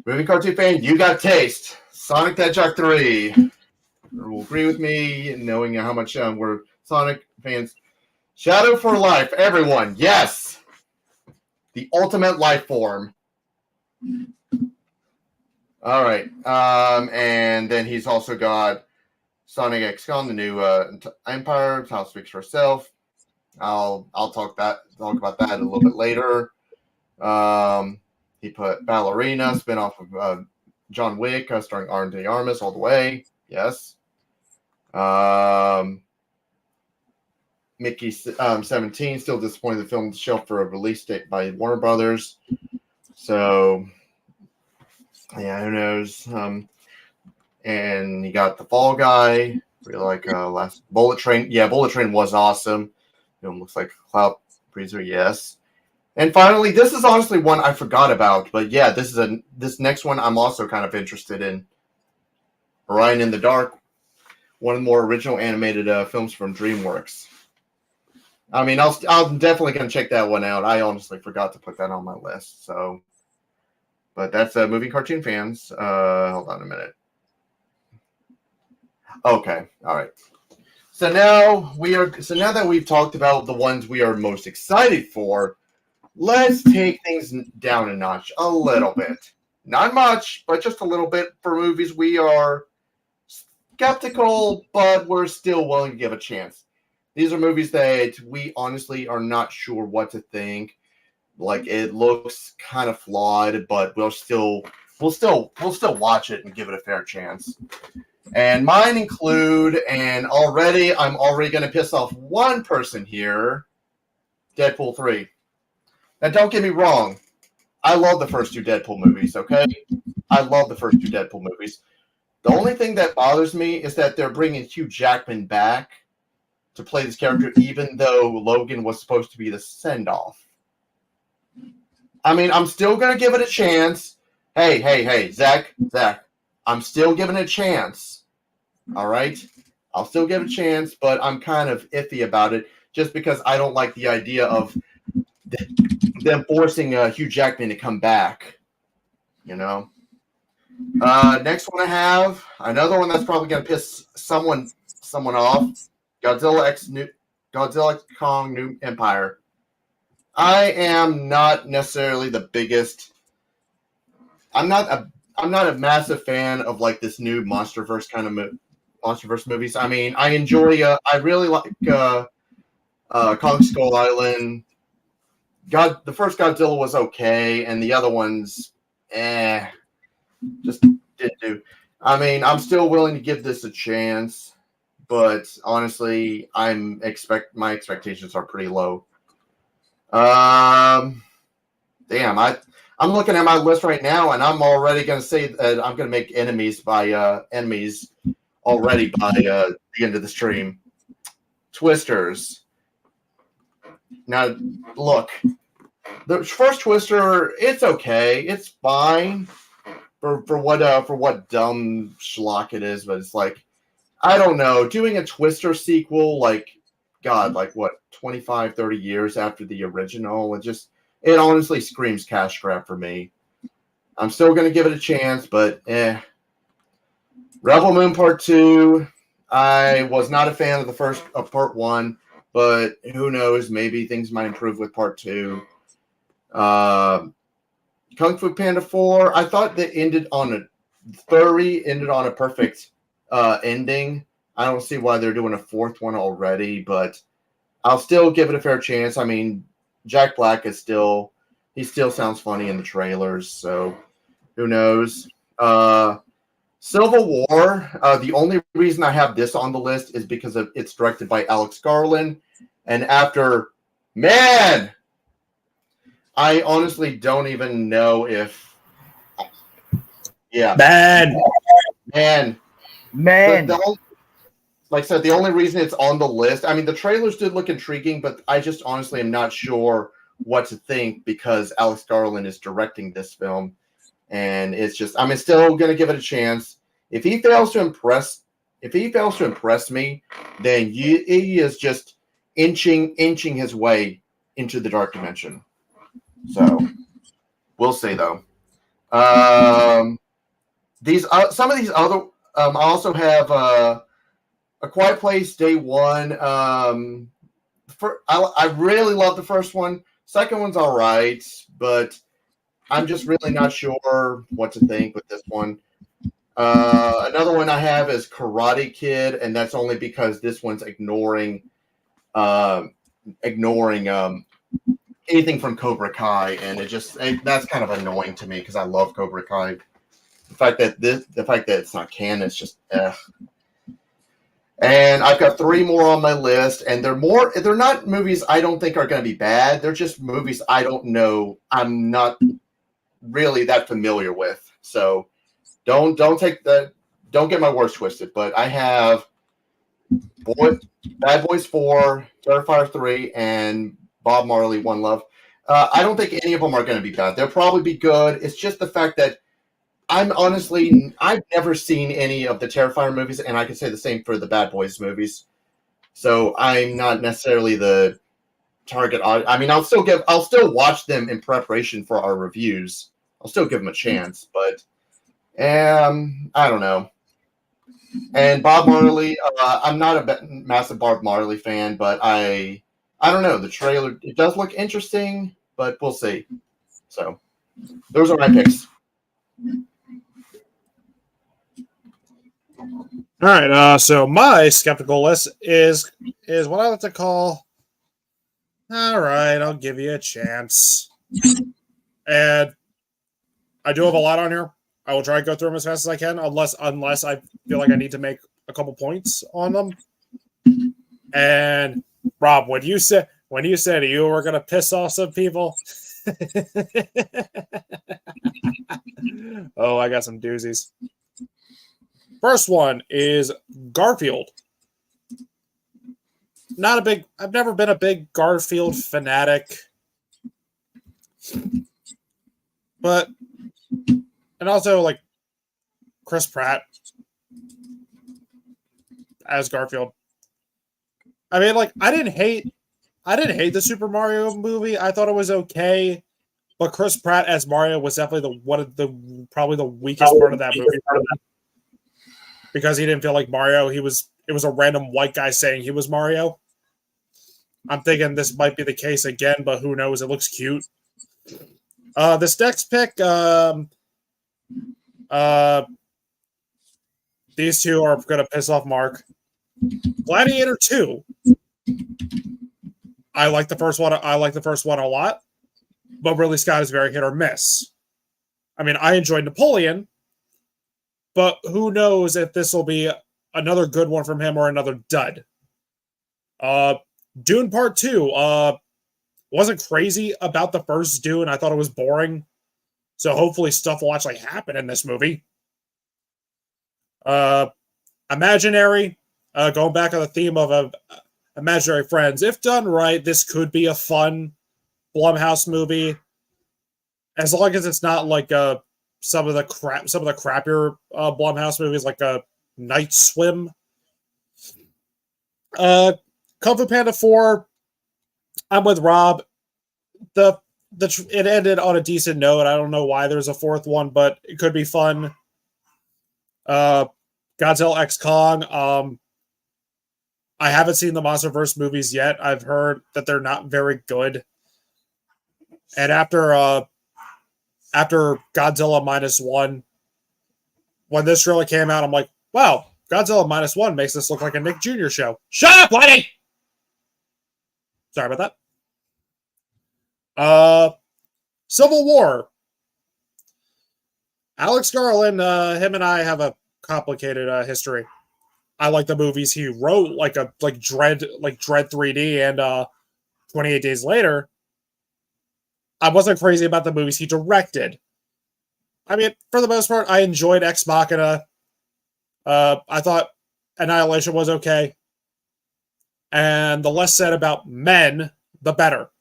movie cartoon fan, you got taste. Sonic the Hedgehog 3 will agree with me, knowing how much we're Sonic fans. Shadow for Life, everyone, yes, the ultimate life form. All right, and then he's also got Sonic XCOM, the new Empire. How speaks for itself. I'll talk about that a little bit later. He put Ballerina, spinoff of John Wick, starring Arne de Armas, all the way. Yes. Mickey 17, still disappointed the film shelf for a release date by Warner Brothers. So, yeah, who knows? And you got The Fall Guy. Really like last Bullet Train. Yeah, Bullet Train was awesome. Looks like a cloud freezer. Yes. And finally, this is honestly one I forgot about, but yeah, this next one I'm also kind of interested in. Orion in the Dark, one of the more original animated films from DreamWorks. I mean, I'm definitely gonna check that one out. I honestly forgot to put that on my list. So, but that's movie cartoon fans. Hold on a minute. Okay, all right. So now that we've talked about the ones we are most excited for, let's take things down a notch a little bit. Not much, but just a little bit for movies we are skeptical, but we're still willing to give a chance. These are movies that we honestly are not sure what to think. Like, it looks kind of flawed, but we'll still watch it and give it a fair chance. And mine include, and I'm already going to piss off one person here, Deadpool 3. Now, don't get me wrong. I love the first 2 Deadpool movies, okay? I love the first 2 Deadpool movies. The only thing that bothers me is that they're bringing Hugh Jackman back to play this character, even though Logan was supposed to be the send-off. I mean, I'm still going to give it a chance. Hey, Zach, I'm still giving it a chance. All right? I'll still give it a chance, but I'm kind of iffy about it just because I don't like the idea of them forcing Hugh Jackman to come back. You know? Next one I have, another one that's probably going to piss someone off, Godzilla x Kong New Empire. I am not necessarily the biggest. I'm not a massive fan of like this new MonsterVerse kind of MonsterVerse movies. I mean, I enjoy. I really like Kong Skull Island. The first Godzilla was okay, and the other ones, just didn't do. I mean, I'm still willing to give this a chance, but honestly, my expectations are pretty low. Damn, I'm looking at my list right now, and I'm already going to say that I'm going to make enemies already by the end of the stream. Twisters. Now, look, the first Twister, it's okay, it's fine for what dumb schlock it is, but it's like, I don't know, doing a Twister sequel, like, God, like what, 25, 30 years after the original, it honestly screams cash grab for me. I'm still going to give it a chance, but Rebel Moon Part 2, I was not a fan of Part 1, but who knows, maybe things might improve with Part 2. Kung Fu Panda 4, I thought that ended on a perfect ending. I don't see why they're doing a fourth one already, but I'll still give it a fair chance. I mean, Jack Black he still sounds funny in the trailers, so who knows? Civil War, the only reason I have this on the list is because it's directed by Alex Garland, and man, I honestly don't even know if, Man. Like I said, the only reason it's on the list, I mean, the trailers did look intriguing, but I just honestly am not sure what to think because Alex Garland is directing this film. And it's just, I'm still going to give it a chance. If he fails to impress me, then he is just inching his way into the dark dimension. So we'll see, though. Some of these other, I also have A Quiet Place Day One. I really love the first one. Second one's all right, but I'm just really not sure what to think with this one. Another one I have is Karate Kid, and that's only because this one's ignoring anything from Cobra Kai, and that's kind of annoying to me because I love Cobra Kai. The fact that it's not canon, it's just And I've got 3 more on my list, and they're not movies I don't think are going to be bad. They're just movies I don't know. I'm not really that familiar with. So don't get my words twisted, but I have Bad Boys 4, Terrifier 3, and Bob Marley One Love. I don't think any of them are going to be bad. They'll probably be good. It's just the fact that I've never seen any of the Terrifier movies, and I can say the same for the Bad Boys movies. So I'm not necessarily the target audience. I mean, I'll still watch them in preparation for our reviews. I'll still give them a chance, but I don't know. And Bob Marley, I'm not a massive Bob Marley fan, but I don't know. The trailer, it does look interesting, but we'll see. So those are my picks. All right, so my skeptical list is what I like to call, all right, I'll give you a chance. And I do have a lot on here. I will try to go through them as fast as I can, unless I feel like I need to make a couple points on them. And Rob, when you said you were going to piss off some people, oh, I got some doozies. First one is Garfield. I've never been a big Garfield fanatic. But, and also like Chris Pratt as Garfield. I mean, like, I didn't hate the Super Mario movie. I thought it was okay. But Chris Pratt as Mario was definitely probably the weakest part of that movie. Because he didn't feel like Mario. It was a random white guy saying he was Mario. I'm thinking this might be the case again, but who knows? It looks cute. This next pick, these two are going to piss off Mark. Gladiator 2. I like the first one. I like the first one a lot, but Ridley Scott is very hit or miss. I mean, I enjoyed Napoleon, but who knows if this will be another good one from him or another dud. Dune Part 2. Wasn't crazy about the first Dune. I thought it was boring. So hopefully stuff will actually happen in this movie. Imaginary. Going back on the theme of imaginary friends. If done right, this could be a fun Blumhouse movie. As long as it's not like some of the crappier Blumhouse movies, like a Night Swim. Kung Fu Panda 4. I'm with Rob. It ended on a decent note. I don't know why there's a fourth one, but it could be fun. Godzilla X Kong. I haven't seen the MonsterVerse movies yet. I've heard that they're not very good. And after Godzilla -1, when this trailer came out, I'm like, wow, Godzilla -1 makes this look like a Nick Jr. show. Shut up, Lenny! Sorry about that. Civil War. Alex Garland, him and I have a complicated history. I like the movies he wrote, like Dread 3D and 28 Days Later. I wasn't crazy about the movies he directed. I mean, for the most part, I enjoyed Ex Machina. I thought Annihilation was okay. And the less said about Men, the better.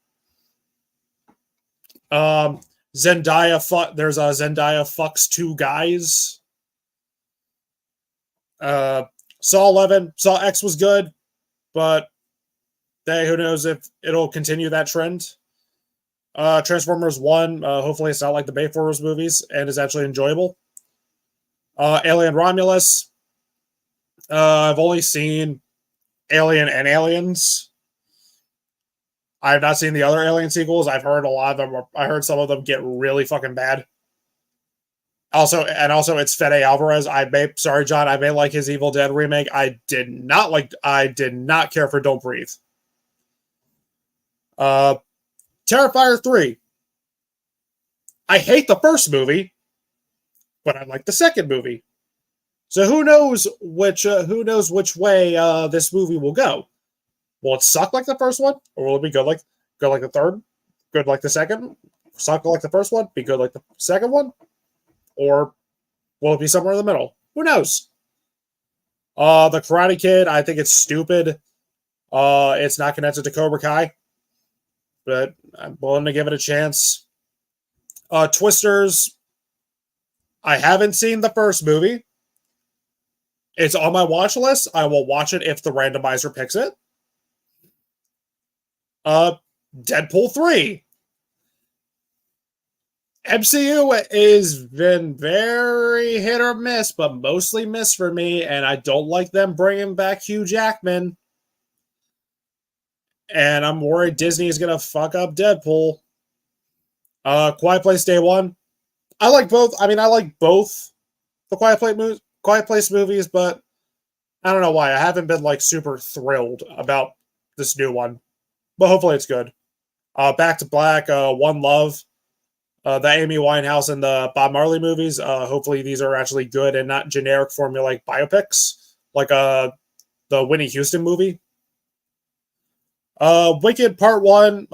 Zendaya, there's a Zendaya fucks two guys. Saw 11, Saw X was good, but hey, who knows if it'll continue that trend. Transformers 1, hopefully it's not like the Bayformers movies and is actually enjoyable. Alien Romulus. I've only seen Alien and Aliens. I have not seen the other Alien sequels. I've heard a lot of them. I heard some of them get really fucking bad. Also, it's Fede Alvarez. Sorry, John, I may like his Evil Dead remake. I did not care for Don't Breathe. Terrifier 3. I hate the first movie, but I like the second movie. So who knows which way this movie will go? Will it suck like the first one, or will it be good like the third, good like the second, suck like the first one, be good like the second one, or will it be somewhere in the middle? Who knows? The Karate Kid, I think it's stupid. It's not connected to Cobra Kai, but I'm willing to give it a chance. Twisters, I haven't seen the first movie. It's on my watch list. I will watch it if the randomizer picks it. Deadpool 3. MCU has been very hit or miss, but mostly miss for me, and I don't like them bringing back Hugh Jackman. And I'm worried Disney is going to fuck up Deadpool. Quiet Place Day 1. I like both. I mean, I like both the Quiet Place movies, but I don't know why. I haven't been like super thrilled about this new one, but hopefully it's good. Back to Black, One Love, the Amy Winehouse and the Bob Marley movies. Hopefully these are actually good and not generic formulaic biopics like the Whitney Houston movie. Wicked Part 1.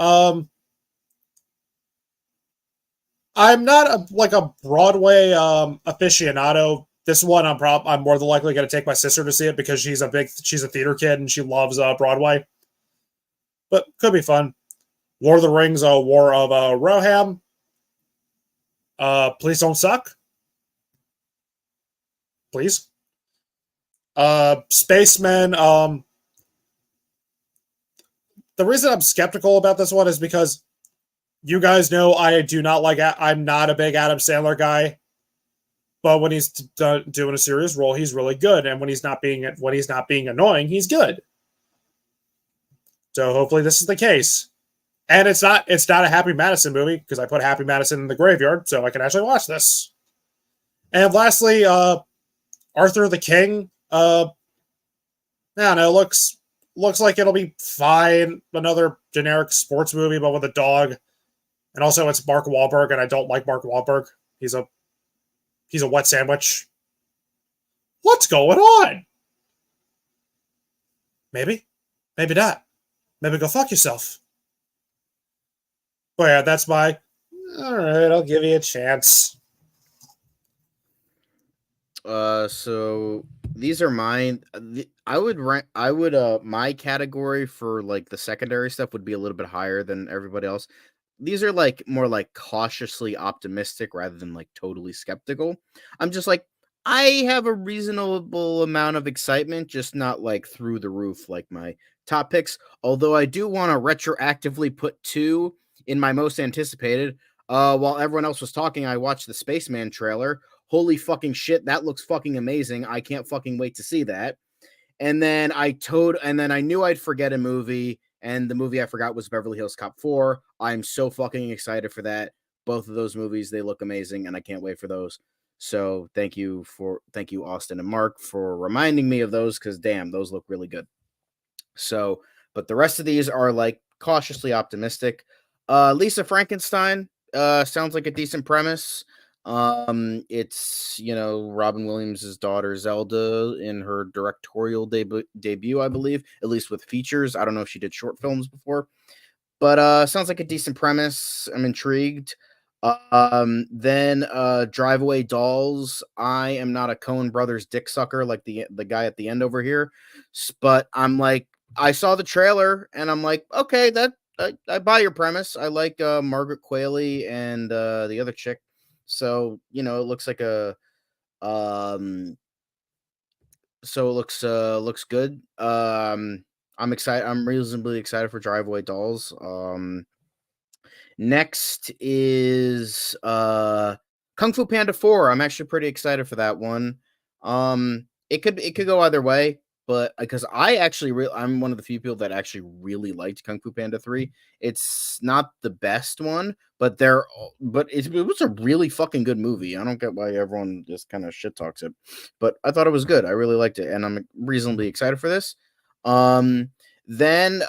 I'm not a Broadway aficionado. This one, I'm more than likely going to take my sister to see it because she's a theater kid and she loves Broadway. But could be fun. Lord of the Rings, War of Roham. Please don't suck. Please. Spacemen. The reason I'm skeptical about this one is because you guys know I'm not a big Adam Sandler guy. But when he's doing a serious role, he's really good. And when he's not being annoying, he's good. So hopefully this is the case. And it's not a Happy Madison movie because I put Happy Madison in the graveyard so I can actually watch this. And lastly, Arthur the King. I don't know, looks like it'll be fine. Another generic sports movie, but with a dog. And also it's Mark Wahlberg, and I don't like Mark Wahlberg. He's a wet sandwich. What's going on? Maybe. Maybe not. Maybe go fuck yourself. But yeah, that's my. All right, I'll give you a chance. So these are mine. I would rank. I would. My category for like the secondary stuff would be a little bit higher than everybody else. These are like more like cautiously optimistic rather than like totally skeptical. I'm just like I have a reasonable amount of excitement, just not like through the roof like my top picks. Although I do want to retroactively put two in my most anticipated. While everyone else was talking, I watched the Spaceman trailer. Holy fucking shit, that looks fucking amazing. I can't fucking wait to see that. And then I knew I'd forget a movie, and the movie I forgot was Beverly Hills Cop 4. I'm so fucking excited for that. Both of those movies, they look amazing, and I can't wait for those. So thank you, Austin and Mark, for reminding me of those, because damn, those look really good. So, but the rest of these are like cautiously optimistic. Lisa Frankenstein sounds like a decent premise. It's Robin Williams' daughter Zelda in her directorial debut, I believe, at least with features. I don't know if she did short films before, but sounds like a decent premise. I'm intrigued. Then Drive Away Dolls. I am not a Coen Brothers dick sucker like the guy at the end over here, but I'm like, I saw the trailer and I'm like, okay, that I buy your premise. I like Margaret Qualley and the other chick. So, it looks like so it looks good. I'm excited. I'm reasonably excited for Drive Away Dolls. Next is Kung Fu Panda 4. I'm actually pretty excited for that one. It could go either way, but because I'm one of the few people that actually really liked Kung Fu Panda 3. It's not the best one, but it was a really fucking good movie. I don't get why everyone just kind of shit talks it, but I thought it was good. I really liked it, and I'm reasonably excited for this. Then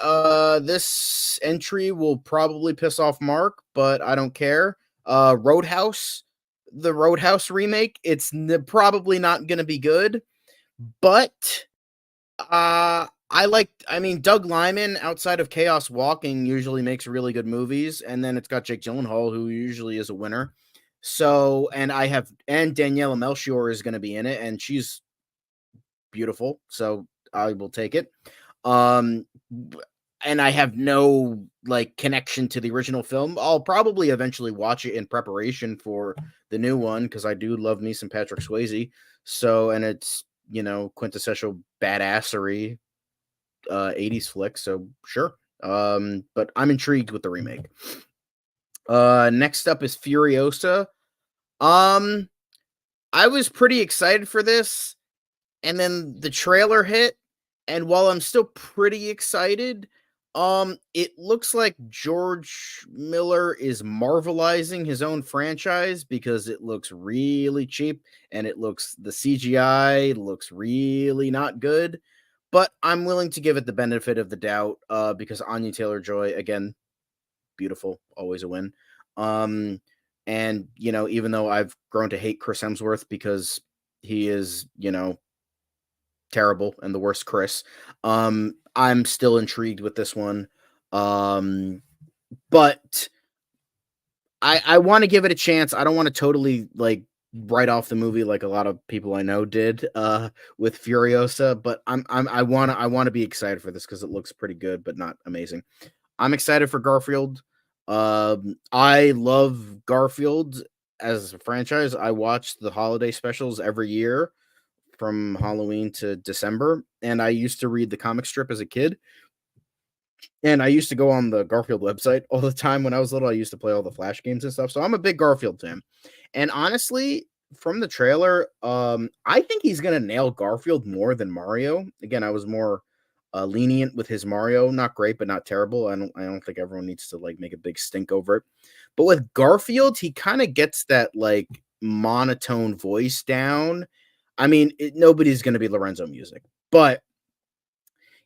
this entry will probably piss off Mark, but I don't care. Roadhouse, the Roadhouse remake. It's probably not going to be good, but I mean, Doug Liman, outside of Chaos Walking, usually makes really good movies, and then it's got Jake Gyllenhaal, who usually is a winner. So, and Daniela Melchior is going to be in it, and she's beautiful, so I will take it. And I have no like connection to the original film. I'll probably eventually watch it in preparation for the new one because I do love me some Patrick Swayze. So, and it's quintessential badassery 80s flick. So sure. But I'm intrigued with the remake. Next up is Furiosa. I was pretty excited for this, and then the trailer hit. And while I'm still pretty excited, it looks like George Miller is marvelizing his own franchise because it looks really cheap and the CGI looks really not good. But I'm willing to give it the benefit of the doubt because Anya Taylor-Joy, again, beautiful, always a win. And even though I've grown to hate Chris Hemsworth because he is, terrible and the worst Chris, I'm still intrigued with this one. But I want to give it a chance. I don't want to totally like write off the movie like a lot of people I know did with Furiosa, but I want to be excited for this because it looks pretty good but not amazing. I'm excited for Garfield. I love Garfield as a franchise. I watch the holiday specials every year from Halloween to December, and I used to read the comic strip as a kid. And I used to go on the Garfield website all the time when I was little. I used to play all the Flash games and stuff. So I'm a big Garfield fan. And honestly, from the trailer, I think he's going to nail Garfield more than Mario. Again, I was more lenient with his Mario. Not great, but not terrible. I don't think everyone needs to like make a big stink over it. But with Garfield, he kind of gets that like monotone voice down. I mean, nobody's going to be Lorenzo Music, but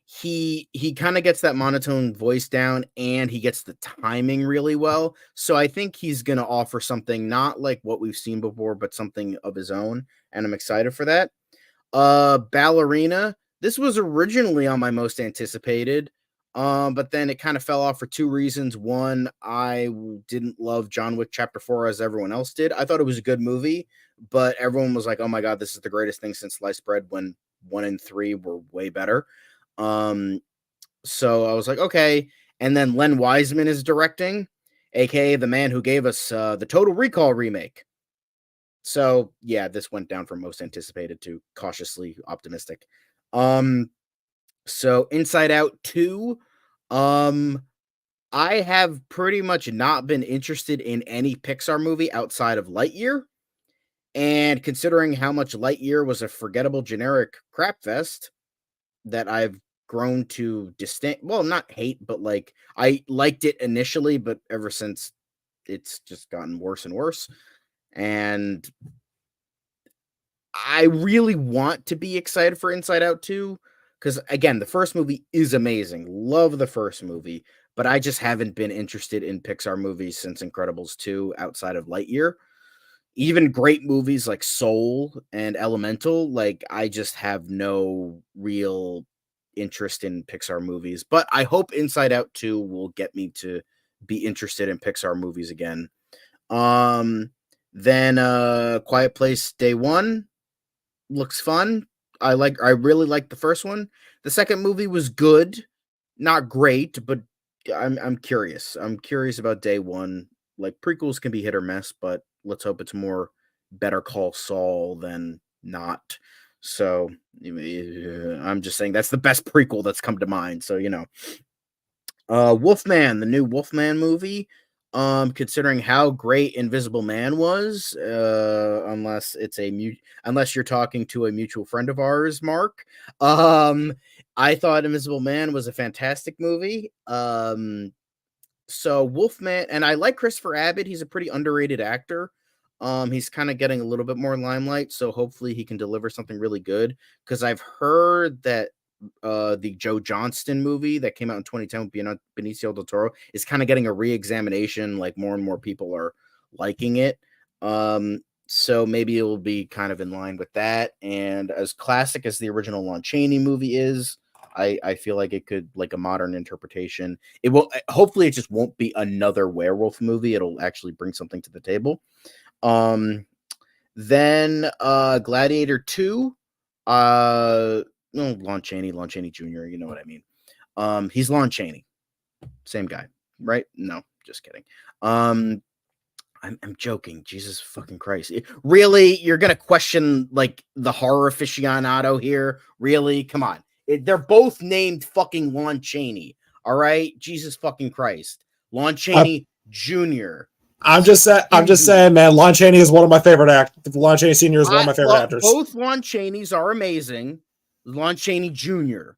he kind of gets that monotone voice down and he gets the timing really well. So I think he's going to offer something not like what we've seen before, but something of his own. And I'm excited for that. Ballerina. This was originally on my most anticipated, but then it kind of fell off for two reasons. One, didn't love John Wick Chapter 4 as everyone else did. I thought it was a good movie, but everyone was like, "Oh my god, this is the greatest thing since sliced bread." When 1 and 3 were way better. So I was like, okay. And then Len Wiseman is directing, aka the man who gave us the Total Recall remake. So yeah, this went down from most anticipated to cautiously optimistic. So Inside Out 2, I have pretty much not been interested in any Pixar movie outside of Lightyear. And considering how much Lightyear was a forgettable generic crap fest that I've grown to not hate, but like I liked it initially, but ever since it's just gotten worse and worse. And I really want to be excited for Inside Out 2 because, again, the first movie is amazing. Love the first movie, but I just haven't been interested in Pixar movies since Incredibles 2 outside of Lightyear. Even great movies like Soul and Elemental, like I just have no real interest in Pixar movies. But I hope Inside Out 2 will get me to be interested in Pixar movies again. Then Quiet Place Day 1 looks fun. I really like the first one. The second movie was good, not great, but I'm curious. I'm curious about Day 1. Like prequels can be hit or miss, but let's hope it's more Better Call Saul than not. So I'm just saying that's the best prequel that's come to mind. So Wolfman, the new Wolfman movie. Considering how great Invisible Man was, unless you're talking to a mutual friend of ours, Mark. I thought Invisible Man was a fantastic movie. So Wolfman, and I like Christopher Abbott. He's a pretty underrated actor. He's kind of getting a little bit more limelight, so hopefully he can deliver something really good. Because I've heard that the Joe Johnston movie that came out in 2010 with Benicio del Toro is kind of getting a re-examination. Like more and more people are liking it. So maybe it will be kind of in line with that. And as classic as the original Lon Chaney movie is, I feel like it could, like a modern interpretation. It will, hopefully it just won't be another werewolf movie. It'll actually bring something to the table. Then Gladiator 2, Lon Chaney Jr., you know what I mean. He's Lon Chaney. Same guy, right? No, just kidding. I'm joking. Jesus fucking Christ. Really? You're going to question like the horror aficionado here? Really? Come on. They're both named fucking Lon Chaney. All right? Jesus fucking Christ. Lon Chaney Jr. I'm just saying, man. Lon Chaney is one of my favorite actors. Lon Chaney Sr. is one of my favorite actors. Both Lon Chaneys are amazing. Lon Chaney Jr.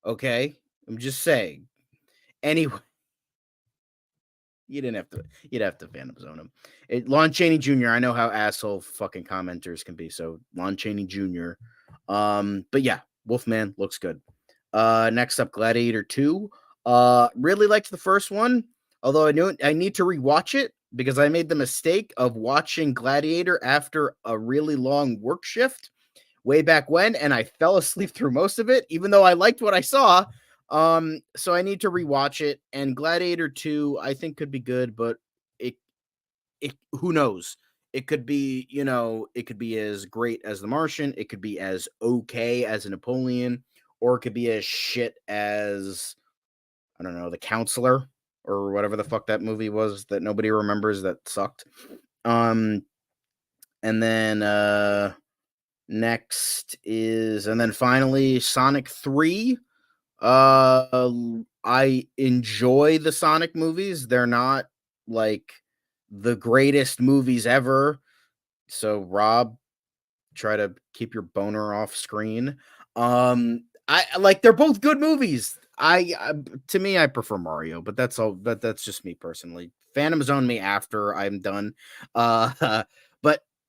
Okay? I'm just saying. Anyway. You'd have to Phantom Zone him. Lon Chaney Jr. I know how asshole fucking commenters can be. So Lon Chaney Jr. But yeah, Wolfman looks good. Next up, Gladiator 2. Really liked the first one, although I need to rewatch it because I made the mistake of watching Gladiator after a really long work shift way back when, and I fell asleep through most of it, even though I liked what I saw. So I need to rewatch it. And Gladiator 2, I think could be good, but it who knows? It could be, it could be as great as The Martian. It could be as okay as a Napoleon, or it could be as shit as, I don't know, The Counselor or whatever the fuck that movie was that nobody remembers that sucked. And then next is, and then finally Sonic 3. I enjoy the Sonic movies. They're not like the greatest movies ever. So Rob, try to keep your boner off screen. I like, they're both good movies. To me, I prefer Mario, but that's all. That's just me personally. Phantom Zone me after I'm done. But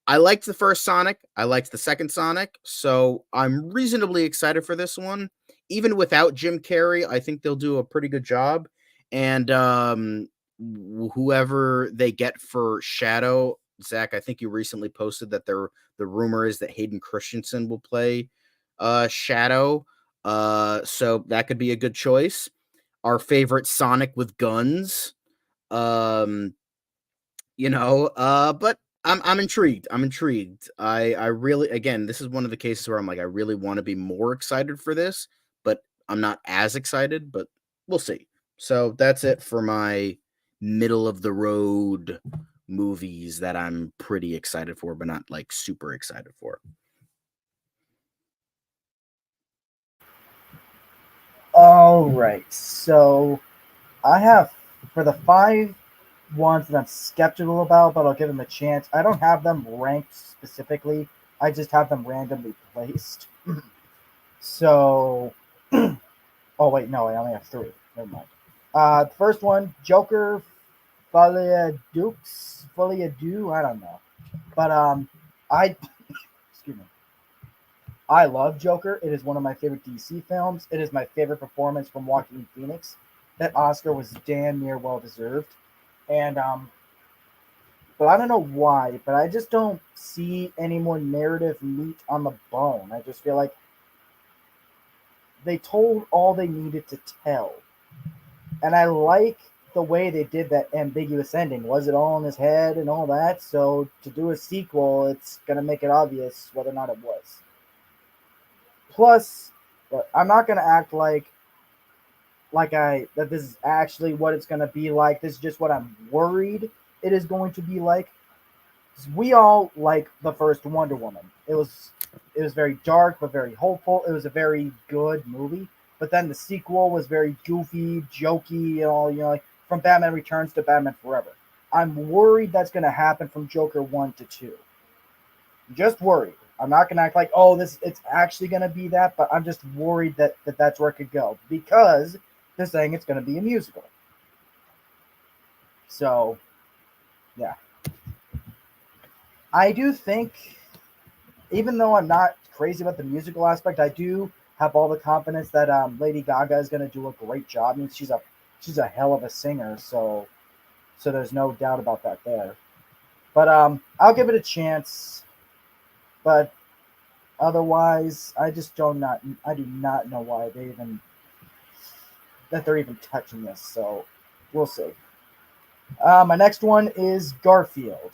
I liked the first Sonic. I liked the second Sonic. So I'm reasonably excited for this one. Even without Jim Carrey, I think they'll do a pretty good job. And whoever they get for Shadow, Zach, I think you recently posted that the rumor is that Hayden Christensen will play Shadow. So that could be a good choice. Our favorite Sonic with guns. But I'm intrigued. I'm intrigued. I really, again, this is one of the cases where I'm like, I really want to be more excited for this, but I'm not as excited, but we'll see. So that's it for my middle of the road movies that I'm pretty excited for, but not like super excited for. All right. So I have, for the 5 ones that I'm skeptical about, but I'll give them a chance. I don't have them ranked specifically. I just have them randomly placed. So, oh wait, no, I only have 3. Never mind. The first one, Joker, Folia Dukes, Folia Do. I don't know, but I excuse me. I love Joker. It is one of my favorite DC films. It is my favorite performance from Joaquin Phoenix. That Oscar was damn near well deserved, and but I don't know why, but I just don't see any more narrative meat on the bone. I just feel like they told all they needed to tell. And I like the way they did that ambiguous ending. Was it all in his head and all that? So to do a sequel, it's going to make it obvious whether or not it was. Plus, I'm not going to act like that this is actually what it's going to be like. This is just what I'm worried it is going to be like. We all like the first Wonder Woman. It was very dark but very hopeful. It was a very good movie. But then the sequel was very goofy, jokey, and all, like from Batman Returns to Batman Forever. I'm worried that's going to happen from Joker 1 to 2. Just worried. I'm not going to act like, it's actually going to be that, but I'm just worried that that's where it could go because they're saying it's going to be a musical. So, yeah. I do think, even though I'm not crazy about the musical aspect, I do have all the confidence that Lady Gaga is going to do a great job. I mean, she's a hell of a singer, so there's no doubt about that there. But I'll give it a chance. But otherwise, I do not know why they're even touching this. So we'll see. My next one is Garfield.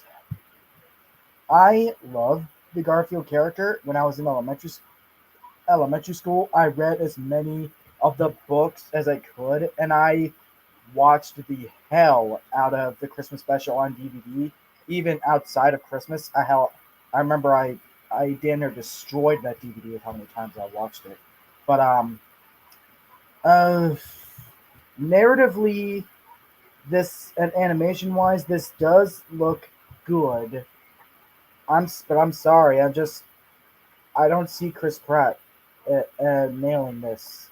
I love the Garfield character. When I was in elementary school, I read as many of the books as I could, and I watched the hell out of the Christmas special on DVD. Even outside of Christmas, I remember I damn near destroyed that DVD with how many times I watched it. But narratively, this and animation wise, this does look good. But I'm sorry, I don't see Chris Pratt nailing this.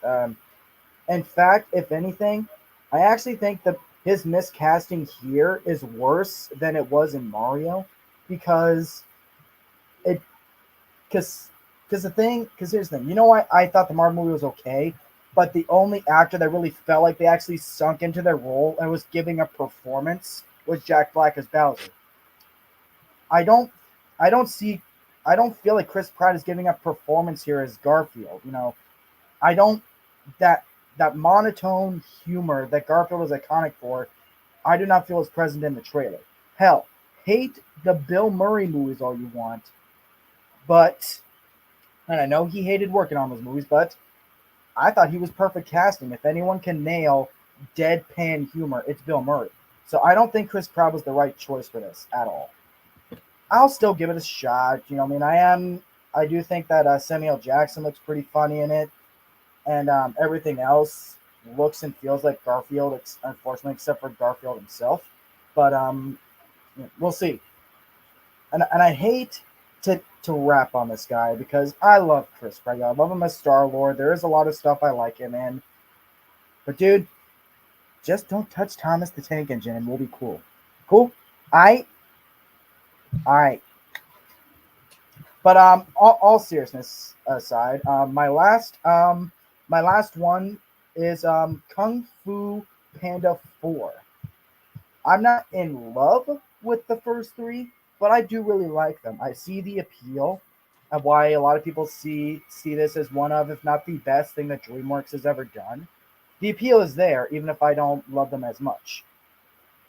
In fact, if anything, I actually think that his miscasting here is worse than it was in Mario because it because here's the thing. You know what? I thought the Mario movie was okay, but the only actor that really felt like they actually sunk into their role and was giving a performance was Jack Black as Bowser. I don't I don't see I don't feel like Chris Pratt is giving a performance here as Garfield. I don't that monotone humor that Garfield is iconic for, I do not feel is present in the trailer. Hell, hate the Bill Murray movies all you want, but and I know he hated working on those movies, but I thought he was perfect casting. If anyone can nail deadpan humor, it's Bill Murray. So I don't think Chris Pratt was the right choice for this at all. I'll still give it a shot. I do think that Samuel Jackson looks pretty funny in it, and everything else looks and feels like Garfield. Unfortunately, except for Garfield himself. But we'll see. And I hate to rap on this guy because I love Chris Pratt. I love him as Star-Lord. There is a lot of stuff I like him in. But dude, just don't touch Thomas the Tank Engine and we'll be cool. Cool? All right. But all seriousness aside, my last one is Kung Fu Panda 4. I'm not in love with the first 3, but I do really like them. I see the appeal. and why a lot of people see this as one of, if not the best thing that DreamWorks has ever done. The appeal is there, even if I don't love them as much.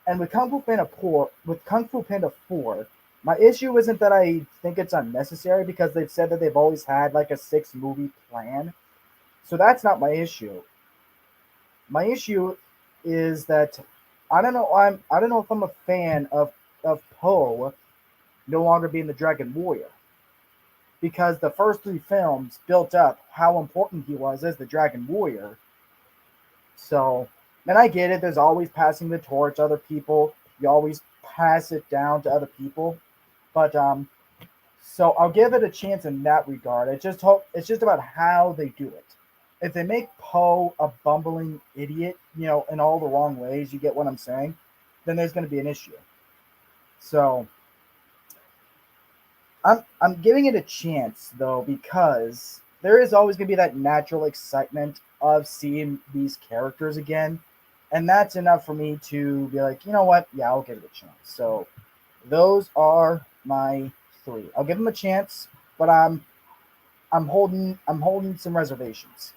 And with Kung Fu Panda 4, my issue isn't that I think it's unnecessary, because they've said that they've always had like a 6-movie plan. So that's not my issue. My issue is that I don't know if I'm a fan of Poe no longer being the Dragon Warrior, because the first 3 films built up how important he was as the Dragon Warrior. So, and I get it, there's always passing the torch to other people. You always pass it down to other people. But so I'll give it a chance in that regard. It's just about how they do it. If they make Poe a bumbling idiot, in all the wrong ways, you get what I'm saying, then there's going to be an issue. So I'm giving it a chance though, because there is always going to be that natural excitement of seeing these characters again, and that's enough for me to be like, you know what? Yeah, I'll give it a chance. So those are my 3. I'll give them a chance, but I'm holding some reservations.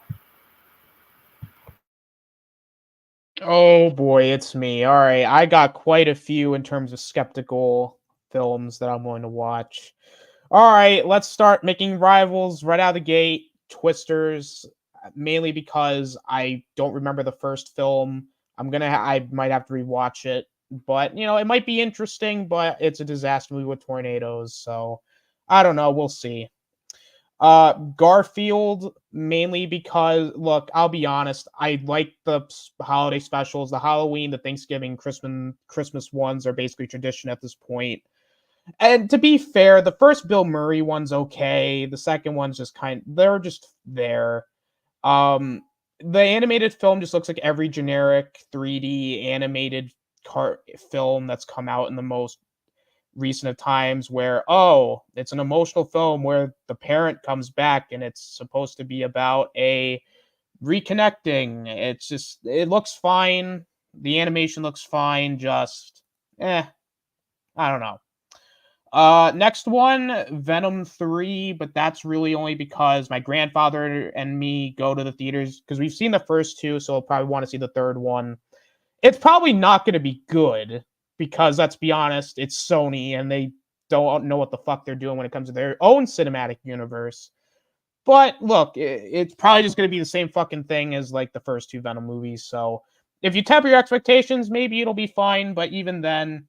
Oh boy, it's me. All right, I got quite a few in terms of skeptical films that I'm going to watch. All right, let's start making rivals right out of the gate. Twisters, mainly because I don't remember the first film. I might have to rewatch it, but it might be interesting. But it's a disaster movie with tornadoes, so I don't know. We'll see. Garfield, mainly because, look, I'll be honest, I like the holiday specials. The Halloween, the Thanksgiving, Christmas ones are basically tradition at this point. And to be fair, the first Bill Murray one's okay. The second one's just they're just there. The animated film just looks like every generic 3D animated film that's come out in the most recent of times, where it's an emotional film where the parent comes back and it's supposed to be about a reconnecting. It looks fine. The animation looks fine, just I don't know. Next one, Venom 3, but that's really only because my grandfather and me go to the theaters because we've seen the first 2, so we'll probably want to see the third one. It's probably not going to be good because, let's be honest, it's Sony and they don't know what the fuck they're doing when it comes to their own cinematic universe. But look, it's probably just going to be the same fucking thing as like the first 2 Venom movies. So if you temper your expectations, maybe it'll be fine. But even then,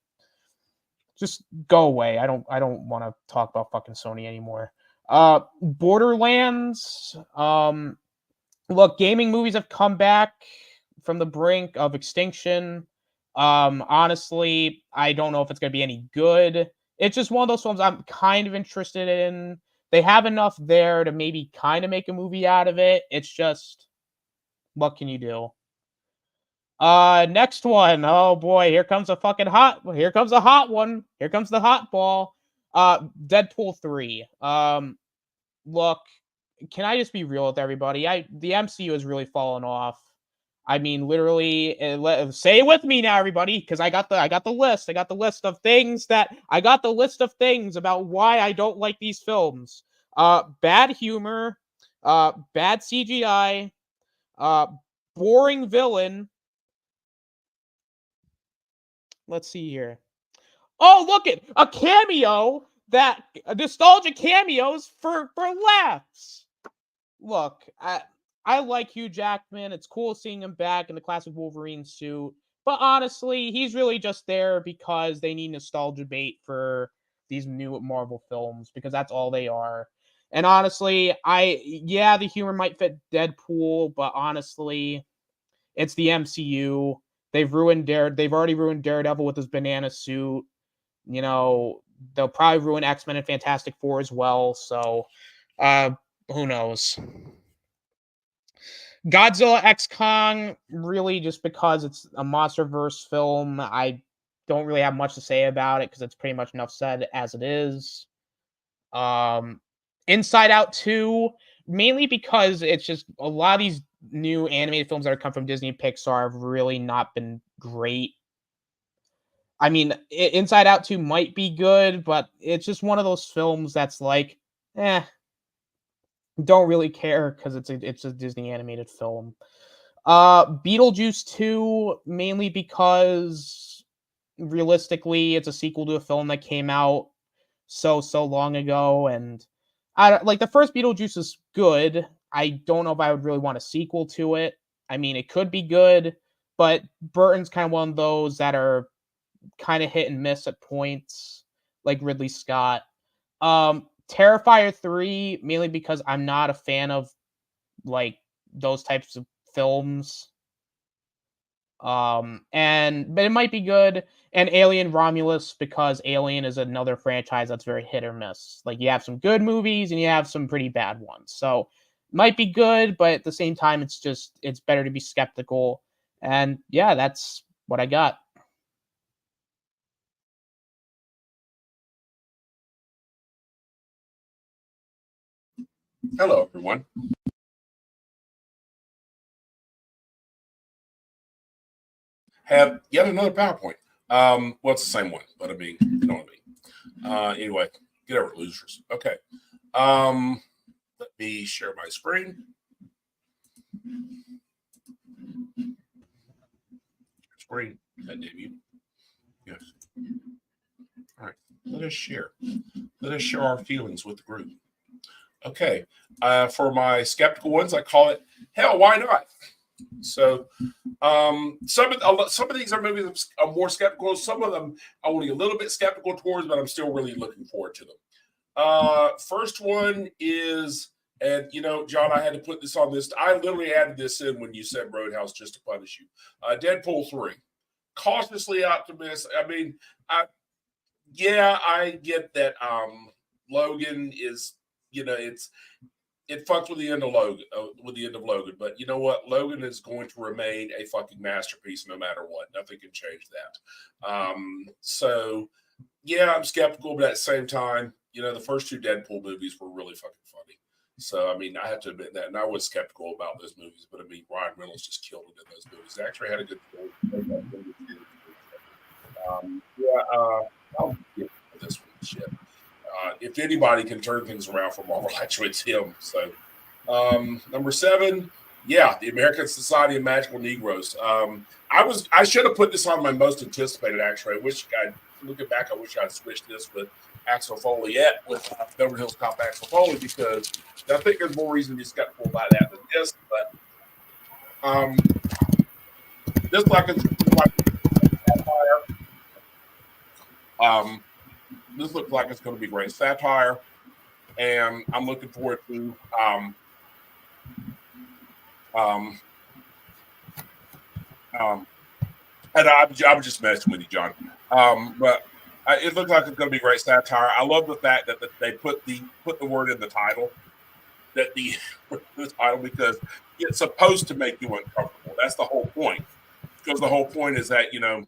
just go away. I don't want to talk about fucking Sony anymore. Borderlands. Look, gaming movies have come back from the brink of extinction. Honestly, I don't know if it's going to be any good. It's just one of those films I'm kind of interested in. They have enough there to maybe kind of make a movie out of it. It's just, what can you do? Next one. Oh boy, here comes a hot one. Here comes the hot ball. Deadpool 3. Look, can I just be real with everybody? The MCU has really fallen off. I mean, literally, say it with me now, everybody, because I got the list. I got the list of things about why I don't like these films. Bad humor, bad CGI, boring villain. Let's see here. Oh, look at a cameo, a nostalgia cameos for laughs. Look, I like Hugh Jackman. It's cool seeing him back in the classic Wolverine suit. But honestly, he's really just there because they need nostalgia bait for these new Marvel films, because that's all they are. And honestly, the humor might fit Deadpool, but honestly, it's the MCU. They've already ruined Daredevil with his banana suit. They'll probably ruin X-Men and Fantastic Four as well. So, who knows? Godzilla X Kong, really just because it's a MonsterVerse film. I don't really have much to say about it because it's pretty much enough said as it is. Inside Out 2, mainly because it's just a lot of these new animated films that have come from Disney and Pixar have really not been great. I mean, Inside Out 2 might be good, but it's just one of those films that's like, don't really care because it's a Disney animated film. Beetlejuice 2, mainly because realistically it's a sequel to a film that came out so long ago, and I like the first Beetlejuice is good. I don't know if I would really want a sequel to it. I mean, it could be good, but Burton's kind of one of those that are kind of hit and miss at points, like Ridley Scott. Terrifier 3, mainly because I'm not a fan of like those types of films. But it might be good. And Alien Romulus, because Alien is another franchise that's very hit or miss. Like, you have some good movies and you have some pretty bad ones. So might be good, but at the same time it's better to be skeptical. And yeah, that's what I got. Hello, everyone. Have yet another PowerPoint. Well, it's the same one, but I mean, you know what I mean. Anyway, get over it, losers. Okay. Let me share my screen. Screen. God damn you. Yes. All right. Let us share. Let us share our feelings with the group. Okay. For my skeptical ones, I call it hell. Why not? So, some of these are movies I'm more skeptical. Some of them I'm only a little bit skeptical towards, but I'm still really looking forward to them. First one is, and you know, John, I had to put this on this. I literally added this in when you said Roadhouse just to punish you. Deadpool 3. Cautiously optimistic. I mean, I get that. Logan is, you know, it fucks with the end of Logan, but you know what? Logan is going to remain a fucking masterpiece no matter what. Nothing can change that. So yeah, I'm skeptical, but at the same time, you know, the first two Deadpool movies were really fucking funny. So I mean, I have to admit that, and I was skeptical about those movies, but I mean, Ryan Reynolds just killed it in those movies. They actually had a good story. I'll get this one. Shit. If anybody can turn things around for Marvel, actually, it's him. So, number 7, yeah, the American Society of Magical Negroes. I should have put this on my most anticipated. Actually, looking back, I wish I'd switched this with Axel Foley with Beverly Hills Cop Axel Foley, because I think there's more reason to be skeptical about that than this. But this this looks like it's going to be great satire, and I'm looking forward to and I'm just messing with you, John. But it looks like it's going to be great satire. I love the fact that they put the word in the title, that the title, because it's supposed to make you uncomfortable. That's the whole point. Because the whole point is that, you know,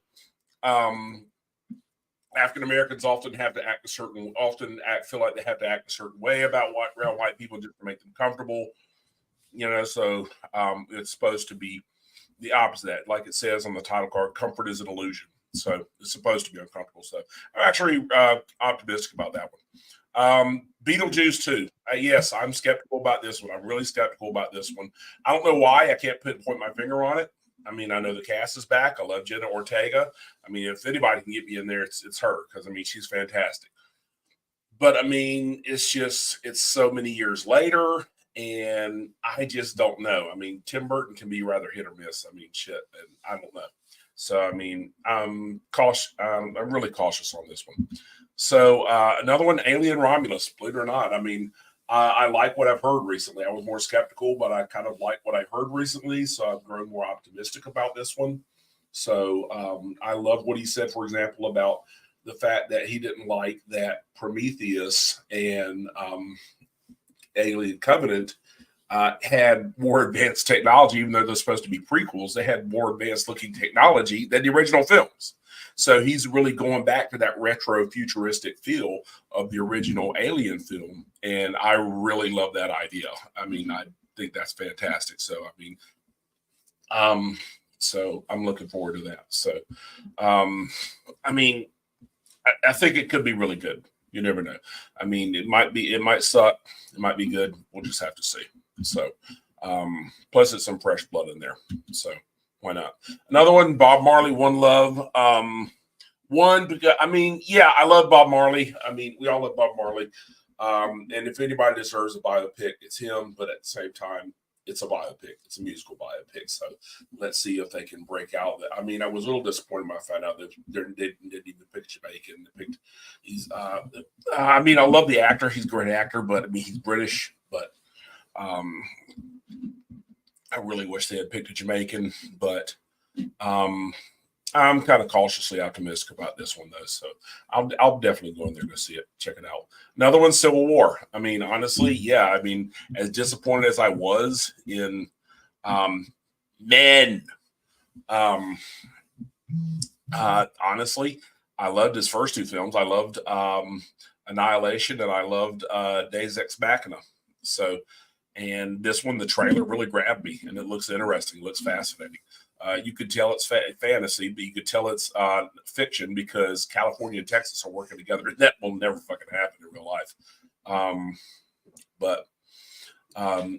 African Americans often have to feel like they have to act a certain way around white people just to make them comfortable. You know, so it's supposed to be the opposite. Like it says on the title card, comfort is an illusion. So it's supposed to be uncomfortable. So I'm actually optimistic about that one. Beetlejuice 2. Yes, I'm skeptical about this one. I'm really skeptical about this one. I don't know why. I can't point my finger on it. I mean, I know the cast is back. I love Jenna Ortega. I mean, if anybody can get me in there, it's her, because I mean, she's fantastic. But I mean, it's so many years later, and I just don't know. I mean, Tim Burton can be rather hit or miss. I mean, shit, and I don't know. So I mean, I'm cautious. I'm really cautious on this one. So another one, Alien Romulus. Believe it or not, I mean, I like what I've heard recently. I was more skeptical, but I kind of like what I heard recently, so I've grown more optimistic about this one. So I love what he said, for example, about the fact that he didn't like that Prometheus and Alien Covenant had more advanced technology, even though they're supposed to be prequels. They had more advanced looking technology than the original films. So he's really going back to that retro futuristic feel of the original Alien film. And I really love that idea. I mean, I think that's fantastic. So, I mean, so I'm looking forward to that. So, I mean, I think it could be really good. You never know. I mean, it might suck, it might be good. We'll just have to see. So, plus it's some fresh blood in there. So why not? Another one, Bob Marley, One Love. One, because I mean, yeah, I love Bob Marley. I mean, we all love Bob Marley. And if anybody deserves a biopic, it's him. But at the same time, it's a biopic. It's a musical biopic. So let's see if they can break out. I mean, I was a little disappointed when I found out that they didn't even pick Jamaican. I mean, I love the actor. He's a great actor, but I mean, he's British. But I really wish they had picked a Jamaican. But I'm kind of cautiously optimistic about this one, though. So I'll definitely go in there to see it, check it out. Another one, Civil War. I mean, honestly, yeah. I mean, as disappointed as I was in Men, honestly, I loved his first two films. I loved Annihilation and I loved Deus Ex Machina. So, and this one, the trailer really grabbed me, and it looks interesting. It looks fascinating. You could tell it's fantasy, but you could tell it's fiction because California and Texas are working together. That will never fucking happen in real life.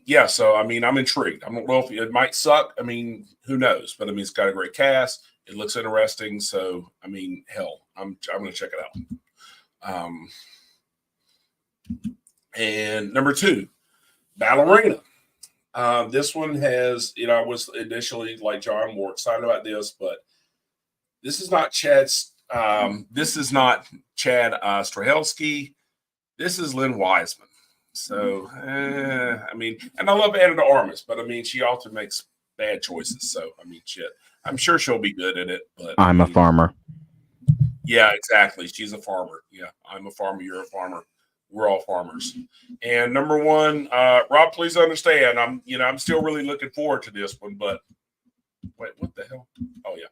Yeah, so I mean, I'm intrigued. I don't know if it might suck. I mean, who knows? But I mean, it's got a great cast. It looks interesting. So I mean, hell, I'm going to check it out. And number 2, Ballerina. This one has, I was initially like John more excited about this, but this is not Chad Strahelski. This is Lynn Wiseman. So, I mean, and I love Anna de Armas, but I mean, she often makes bad choices. So, I mean, shit, I'm sure she'll be good at it, but I'm a farmer. Yeah, exactly. She's a farmer. Yeah, I'm a farmer. You're a farmer. We're all farmers. And number 1, Rob, please understand, I'm still really looking forward to this one, but wait, what the hell? Oh yeah.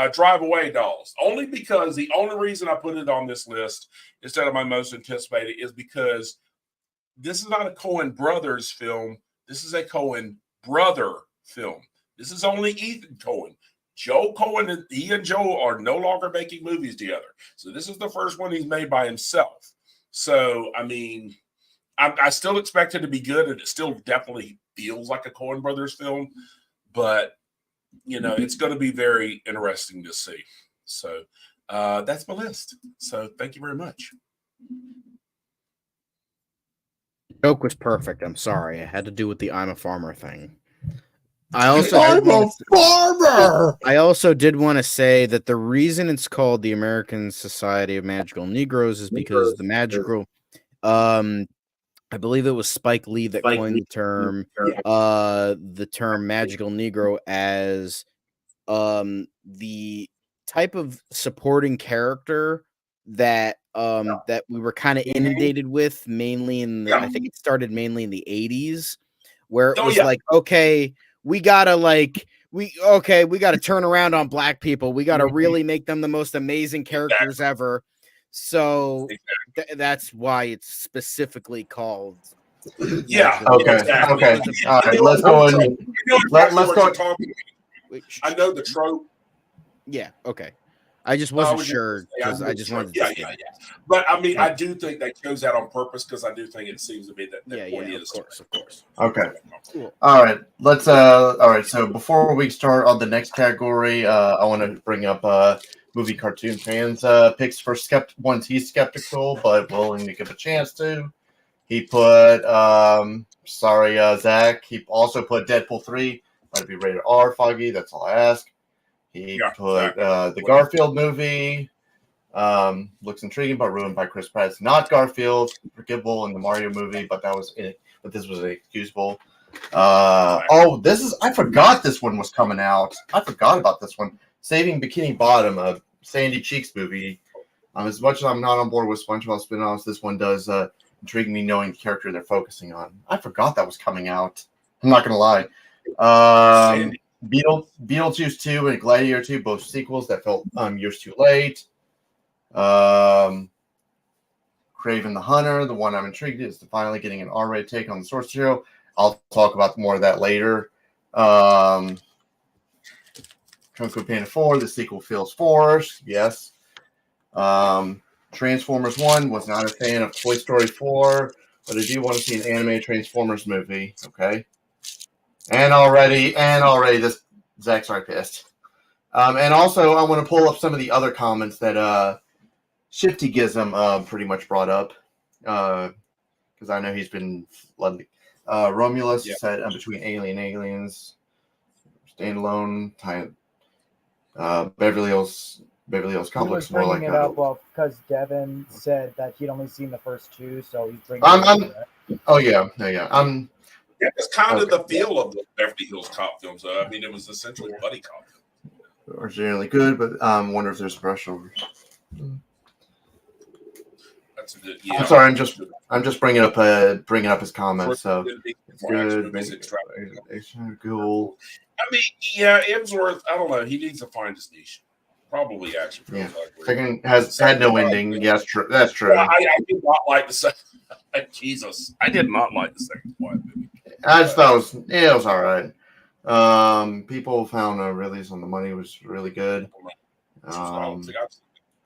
Drive Away Dolls. Only because the only reason I put it on this list instead of my most anticipated is because this is not a Coen brothers film. This is a Coen brother film. This is only Ethan Coen. Joe Coen, he and Joe are no longer making movies together. So this is the first one he's made by himself. So, I mean, I still expect it to be good, and it still definitely feels like a Coen Brothers film, but, it's going to be very interesting to see. So, that's my list. So, thank you very much. Joke was perfect. I'm sorry. I had to do with the I'm a farmer thing. I also did want to say that the reason it's called the American Society of Magical Negroes is because the magical, I believe it was Spike Lee that coined the term magical Negro as the type of supporting character that that we were kind of inundated with mainly I think it started mainly in the 80s, where it was like, okay, we gotta turn around on black people. We gotta really make them the most amazing characters ever. So that's why it's specifically called. Yeah. Okay. Okay. All right. Let's go and let's go. I know the trope. Yeah. Okay. I just wasn't sure because I just wanted to. Yeah. But I mean, I do think they chose that on purpose because I do think it seems to be that point is. Of course. Okay. Cool. All right. Let's. All right. So before we start on the next category, I want to bring up movie cartoon fans picks for ones he's skeptical but willing to give a chance to. He put. Zach. He also put Deadpool 3. Might be rated R. Foggy. That's all I ask. He put the Garfield movie. Looks intriguing, but ruined by Chris Pratt. It's not Garfield, forgivable in the Mario movie, but that was it. But this was inexcusable. I forgot this one was coming out. I forgot about this one. Saving Bikini Bottom, a Sandy Cheeks movie. As much as I'm not on board with SpongeBob spin-offs, this one does intrigue me knowing the character they're focusing on. I forgot that was coming out. I'm not gonna lie. Beetlejuice 2 and Gladiator 2, both sequels that felt years too late. Craven the Hunter, the one I'm intrigued is finally getting an R-rated take on the source material. I'll talk about more of that later. Kung Fu Panda 4, the sequel feels forced. Yes. Transformers 1, was not a fan of Toy Story 4, but I do want to see an animated Transformers movie. Okay. And already this Zach's already pissed. And also I want to pull up some of the other comments that Shifty Gizm pretty much brought up. Because I know he's been flooding. Romulus said between Aliens, Standalone, Beverly Hills Complex, more like it up, well, because Devin said that he'd only seen the first two, so he's bringing oh yeah. Yeah, it's kind of the feel of the Beverly Hills Cop films. I mean, it was essentially buddy cop. Are generally good, but wonder if there's special. That's a good. Yeah, I'm sorry. I'm just bringing up his comments. So it's good. Cool. I mean, yeah, Emsworth. I don't know. He needs to find his niche. Probably action films. Yeah. Second had no ending. Yes, true. That's true. Yeah, I did not like the second. Jesus, I did not like the second Quiet movie. I just thought it was all right. People found a release on the money was really good.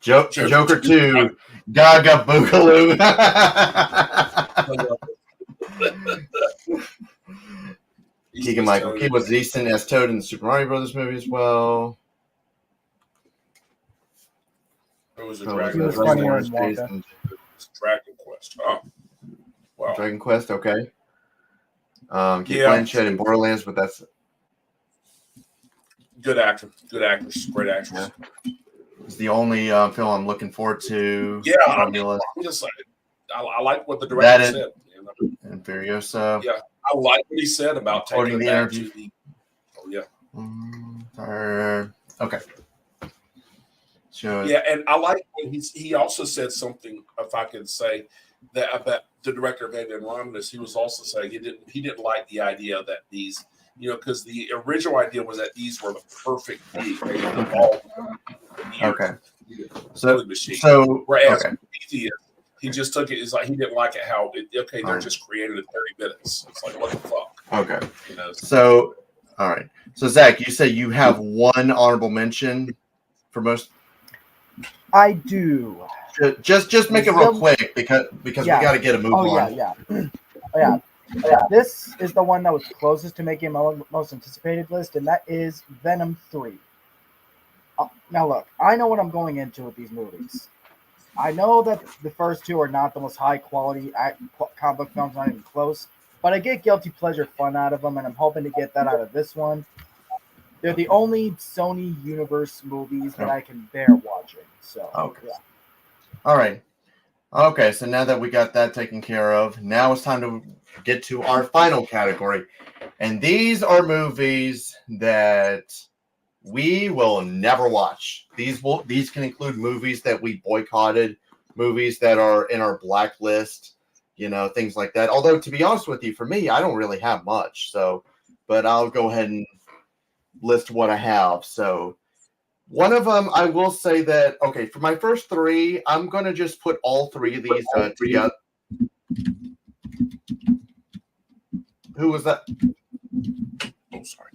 Joker 2, Gaga Boogaloo. Keegan Michael Key was decent as Toad in the Super Mario Brothers movie as well. It was a Dragon Quest. Oh, wow. Dragon Quest, okay. Kate Blanchett in Borderlands, but that's good actor, good actress, great actress. Yeah. It's the only film I'm looking forward to. Yeah, I'm just like, I like what the director said. And Furiosa. Yeah, I like what he said about taking the interview. Okay. Yeah, and I like when he also said something, if I could say, that about the director of Avian Romulus. He was also saying he didn't like the idea that these, because the original idea was that these were the perfect beat. Okay. So whereas Prometheus, he just took it. It's like he didn't like it how they're just created in 30 minutes. It's like, what the fuck? Okay. So all right. So Zach, you say you have one honorable mention for most. I do. Just make it real quick because we got to get a move on. Yeah. This is the one that was closest to making my most anticipated list, and that is Venom 3. Now look, I know what I'm going into with these movies. I know that the first two are not the most high quality comic book films, not even close, but I get guilty pleasure fun out of them, and I'm hoping to get that out of this one. They're the only Sony Universe movies that I can bear watching. So, okay. Yeah. All right. Okay, so now that we got that taken care of, now it's time to get to our final category. And these are movies that we will never watch. These can include movies that we boycotted, movies that are in our blacklist, things like that. Although, to be honest with you, for me, I don't really have much. But I'll go ahead and list what I have. So one of them, I will say that, okay, for my first three, I'm going to just put all three of these together. Who was that? Oh, sorry.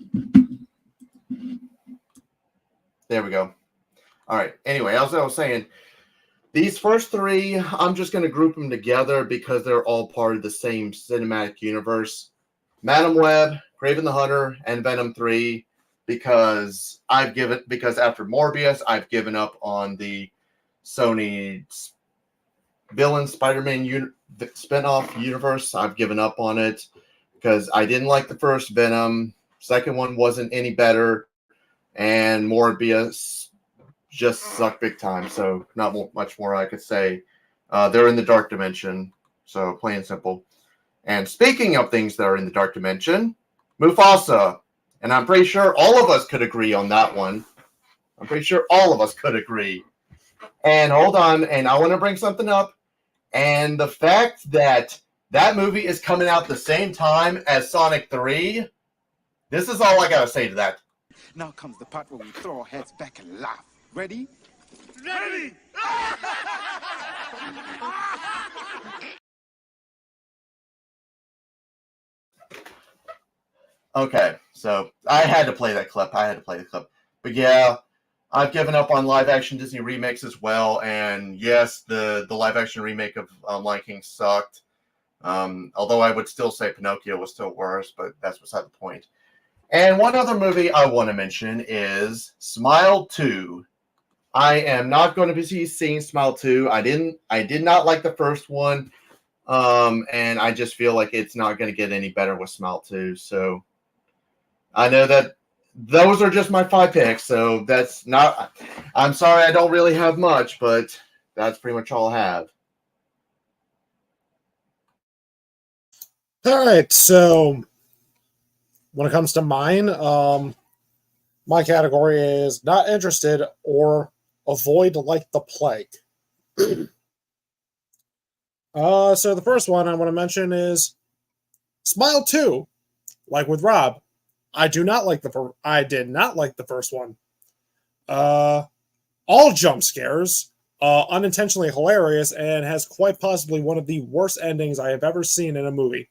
There we go. All right. Anyway, as I was saying, these first three, I'm just going to group them together because they're all part of the same cinematic universe. Madam Web, Kraven the Hunter, and Venom 3. Because after Morbius, I've given up on the Sony villain Spider-Man spinoff universe. I've given up on it because I didn't like the first Venom. Second one wasn't any better, and Morbius just sucked big time. So not much more I could say. They're in the dark dimension, so plain and simple. And speaking of things that are in the dark dimension, Mufasa. And I'm pretty sure all of us could agree on that one. I'm pretty sure all of us could agree. And hold on, and I want to bring something up. And the fact that movie is coming out the same time as Sonic 3, this is all I got to say to that. Now comes the part where we throw our heads back and laugh. Ready? Ready! Okay, so I had to play that clip. But yeah, I've given up on live action Disney remakes as well. And yes, the live action remake of Lion King sucked. Although I would still say Pinocchio was still worse, but that's beside the point. And one other movie I want to mention is Smile 2. I am not going to be seeing Smile 2. I did not like the first one. And I just feel like it's not going to get any better with Smile 2. So I know that those are just my 5 picks. So that's not, I'm sorry I don't really have much, but that's pretty much all I have. All right, so when it comes to mine, my category is not interested or avoid like the plague. So the first one I want to mention is Smile 2. Like with Rob, I did not like the first one. All jump scares, unintentionally hilarious, and has quite possibly one of the worst endings I have ever seen in a movie.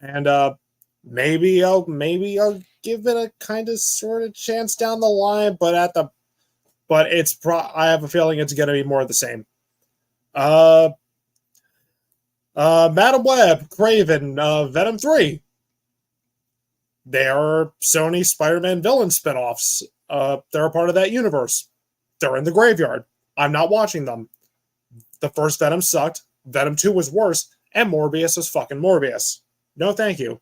And maybe I'll give it a kind of sort of chance down the line, but I have a feeling it's gonna be more of the same. Madam Web, Craven, Venom 3. They are Sony Spider-Man villain spinoffs. They're a part of that universe. They're in the graveyard. I'm not watching them. The first Venom sucked. Venom 2 was worse, and Morbius was fucking Morbius. No, thank you.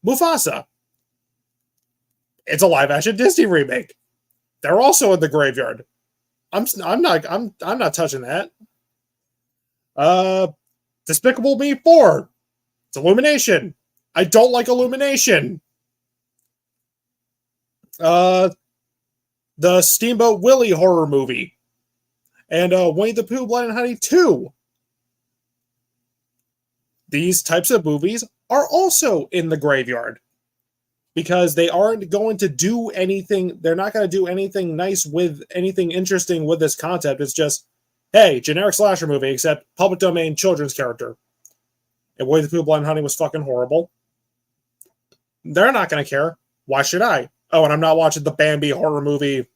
Mufasa. It's a live-action Disney remake. They're also in the graveyard. I'm not touching that. Despicable Me 4. It's Illumination. I don't like Illumination. The Steamboat Willie horror movie. And Winnie the Pooh Blood and Honey 2. These types of movies are also in the graveyard. Because they aren't going to do anything, they're not going to do anything nice with anything interesting with this concept. It's just, hey, generic slasher movie, except public domain children's character. And Winnie the Pooh Blood and Honey was fucking horrible. They're not going to care. Why should I? Oh, and I'm not watching the Bambi horror movie,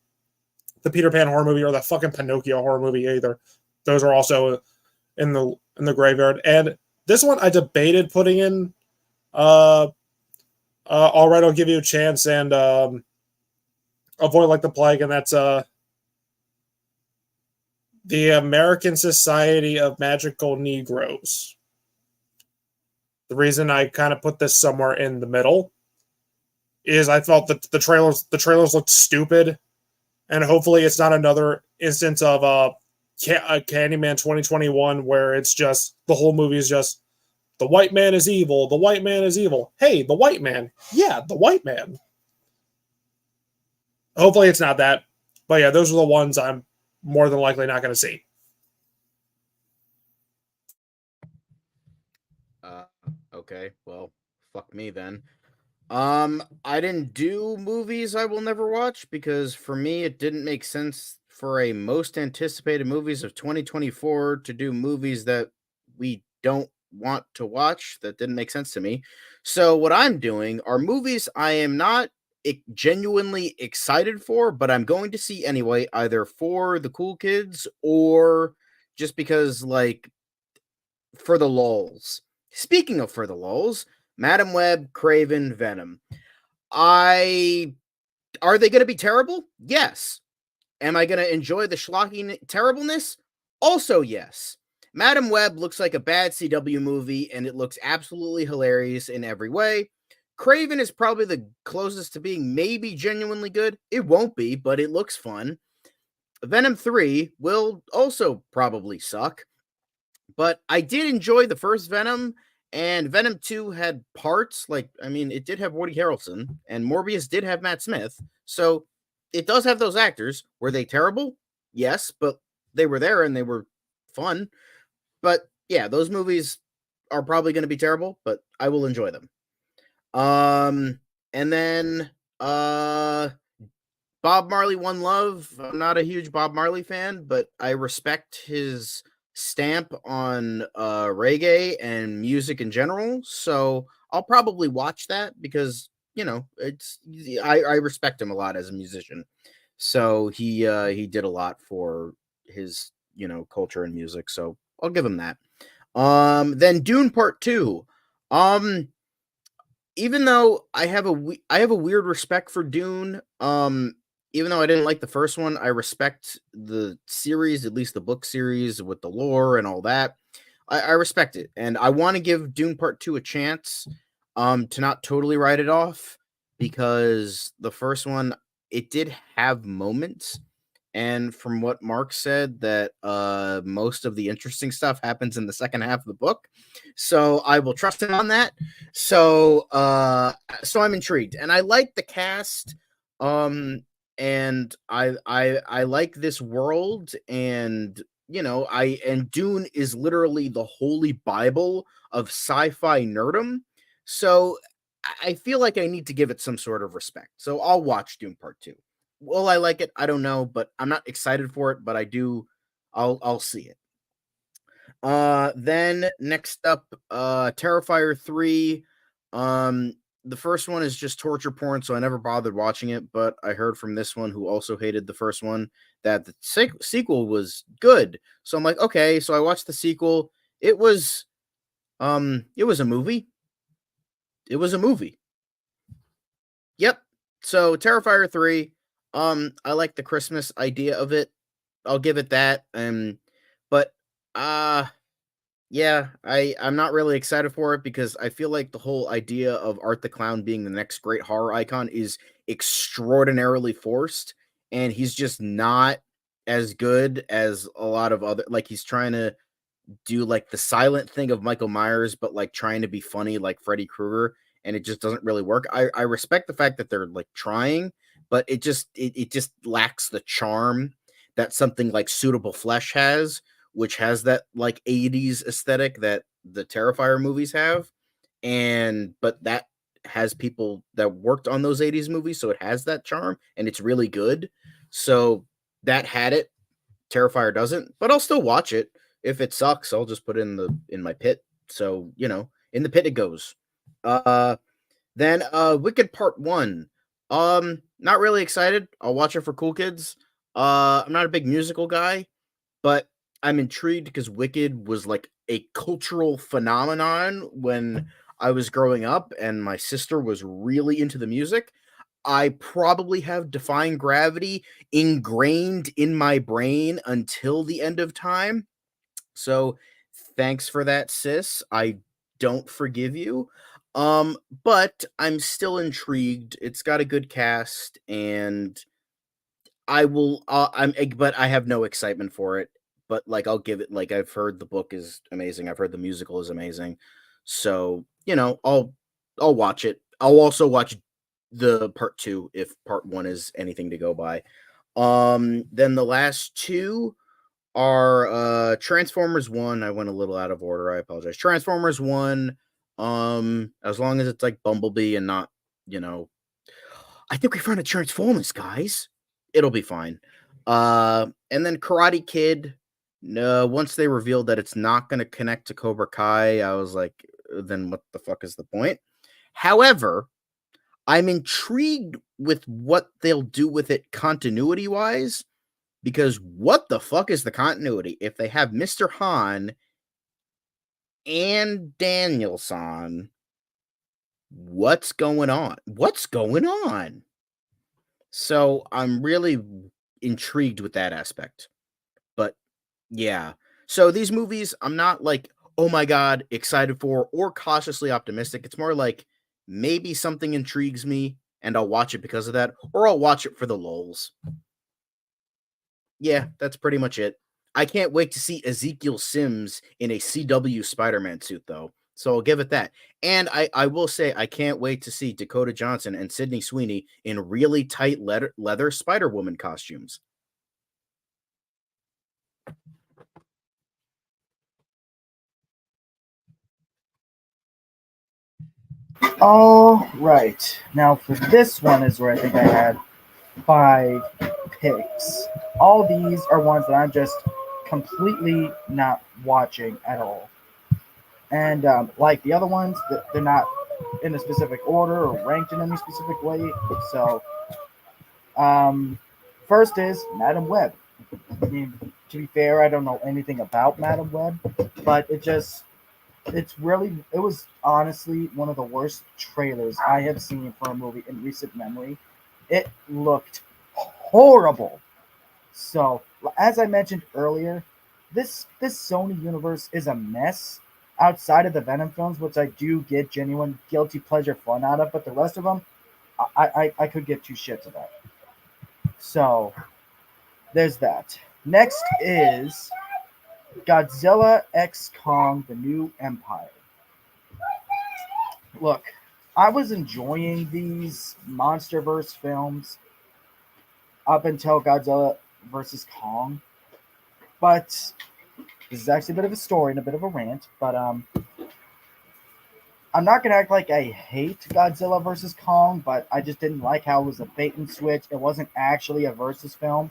the Peter Pan horror movie, or the fucking Pinocchio horror movie either. Those are also in the graveyard. And this one I debated putting in. All right, I'll give you a chance and avoid like the plague, and that's the American Society of Magical Negroes. The reason I kind of put this somewhere in the middle is I felt that the trailers looked stupid, and hopefully it's not another instance of Candyman 2021 where it's just the whole movie is just the white man is evil, the white man is evil. Hey, the white man. Yeah, the white man. Hopefully it's not that. But yeah, those are the ones I'm more than likely not going to see. Okay, well, fuck me then. I didn't do movies I will never watch because for me it didn't make sense for a most anticipated movies of 2024 to do movies that we don't want to watch. That didn't make sense to me. So what I'm doing are movies I am not genuinely excited for, but I'm going to see anyway, either for the cool kids or just because, like, for the lulz. Speaking of for the lulz, Madam Web, Craven, Venom. Are they going to be terrible? Yes. Am I going to enjoy the schlocky terribleness? Also, yes. Madam Web looks like a bad CW movie, and it looks absolutely hilarious in every way. Craven is probably the closest to being maybe genuinely good. It won't be, but it looks fun. Venom 3 will also probably suck. But I did enjoy the first Venom, and Venom 2 had parts, it did have Woody Harrelson, and Morbius did have Matt Smith, so it does have those actors. Were they terrible? Yes, but they were there and they were fun. But yeah, those movies are probably going to be terrible, but I will enjoy them. And then Bob Marley One Love. I'm not a huge Bob Marley fan, but I respect his stamp on reggae and music in general, so I'll probably watch that because I respect him a lot as a musician. So he did a lot for his, culture and music. So I'll give him that. Then Dune Part 2. Um, even though I have a weird respect for Dune, even though I didn't like the first one, I respect the series, at least the book series with the lore and all that. I respect it, and I want to give Dune Part 2 a chance, to not totally write it off, because the first one, it did have moments, and from what Mark said, that most of the interesting stuff happens in the second half of the book. So I will trust him on that. So I'm intrigued, and I like the cast, and I like this world, and and Dune is literally the holy Bible of sci-fi nerdom. So I feel like I need to give it some sort of respect. So I'll watch Dune Part 2. Will I like it? I don't know, but I'm not excited for it, but I do. I'll see it. Then next up, Terrifier 3. The first one is just torture porn, so I never bothered watching it, but I heard from this one, who also hated the first one, that the sequel was good. So I'm like, okay, so I watched the sequel. It was a movie. It was a movie. Yep. So Terrifier 3, I like the Christmas idea of it. I'll give it that. But yeah, I'm not really excited for it, because I feel like the whole idea of Art the Clown being the next great horror icon is extraordinarily forced, and he's just not as good as a lot of other, like, he's trying to do like the silent thing of Michael Myers, but like trying to be funny like Freddy Krueger, and it just doesn't really work. I respect the fact that they're like trying, but it just lacks the charm that something like Suitable Flesh has, which has that like 80s aesthetic that the Terrifier movies have. And but that has people that worked on those 80s movies, so it has that charm and it's really good. So that had it. Terrifier doesn't, but I'll still watch it. If it sucks, I'll just put it in my pit. So, in the pit it goes. Then Wicked Part 1. Not really excited. I'll watch it for cool kids. I'm not a big musical guy, but I'm intrigued because Wicked was like a cultural phenomenon when I was growing up, and my sister was really into the music. I probably have Defying Gravity ingrained in my brain until the end of time. So thanks for that, sis. I don't forgive you. But I'm still intrigued. It's got a good cast, and but I have no excitement for it. But like, I'll give it, like, I've heard the book is amazing. I've heard the musical is amazing. So, I'll watch it. I'll also watch the part 2 if part 1 is anything to go by. Then the last two are Transformers 1. I went a little out of order. I apologize. Transformers 1, as long as it's like Bumblebee and not, I think we found a Transformers, guys. It'll be fine. And then Karate Kid. No, once they revealed that it's not going to connect to Cobra Kai, I was like, then what the fuck is the point? However, I'm intrigued with what they'll do with it continuity wise, because what the fuck is the continuity if they have Mr. Han and Danielson? What's going on? What's going on? So I'm really intrigued with that aspect. But yeah. So these movies, I'm not like, oh my God, excited for or cautiously optimistic. It's more like maybe something intrigues me and I'll watch it because of that, or I'll watch it for the lulz. Yeah, that's pretty much it. I can't wait to see Ezekiel Sims in a CW Spider-Man suit, though. So I'll give it that. And I will say I can't wait to see Dakota Johnson and Sydney Sweeney in really tight leather Spider-Woman costumes. All right. Now for this one is where I think I had 5 picks. All these are ones that I'm just completely not watching at all. And like the other ones, they're not in a specific order or ranked in any specific way. So First is Madam Web. I mean, to be fair, I don't know anything about Madam Web, but it was honestly one of the worst trailers I have seen for a movie in recent memory. It looked horrible. So, as I mentioned earlier, this Sony universe is a mess outside of the Venom films, which I do get genuine guilty pleasure fun out of, but the rest of them, I could give two shits about. So, there's that. Next is Godzilla X Kong: The New Empire. Look, I was enjoying these MonsterVerse films up until Godzilla versus Kong, but this is actually a bit of a story and a bit of a rant. But I'm not gonna act like I hate Godzilla versus Kong, but I just didn't like how it was a bait and switch. It wasn't actually a versus film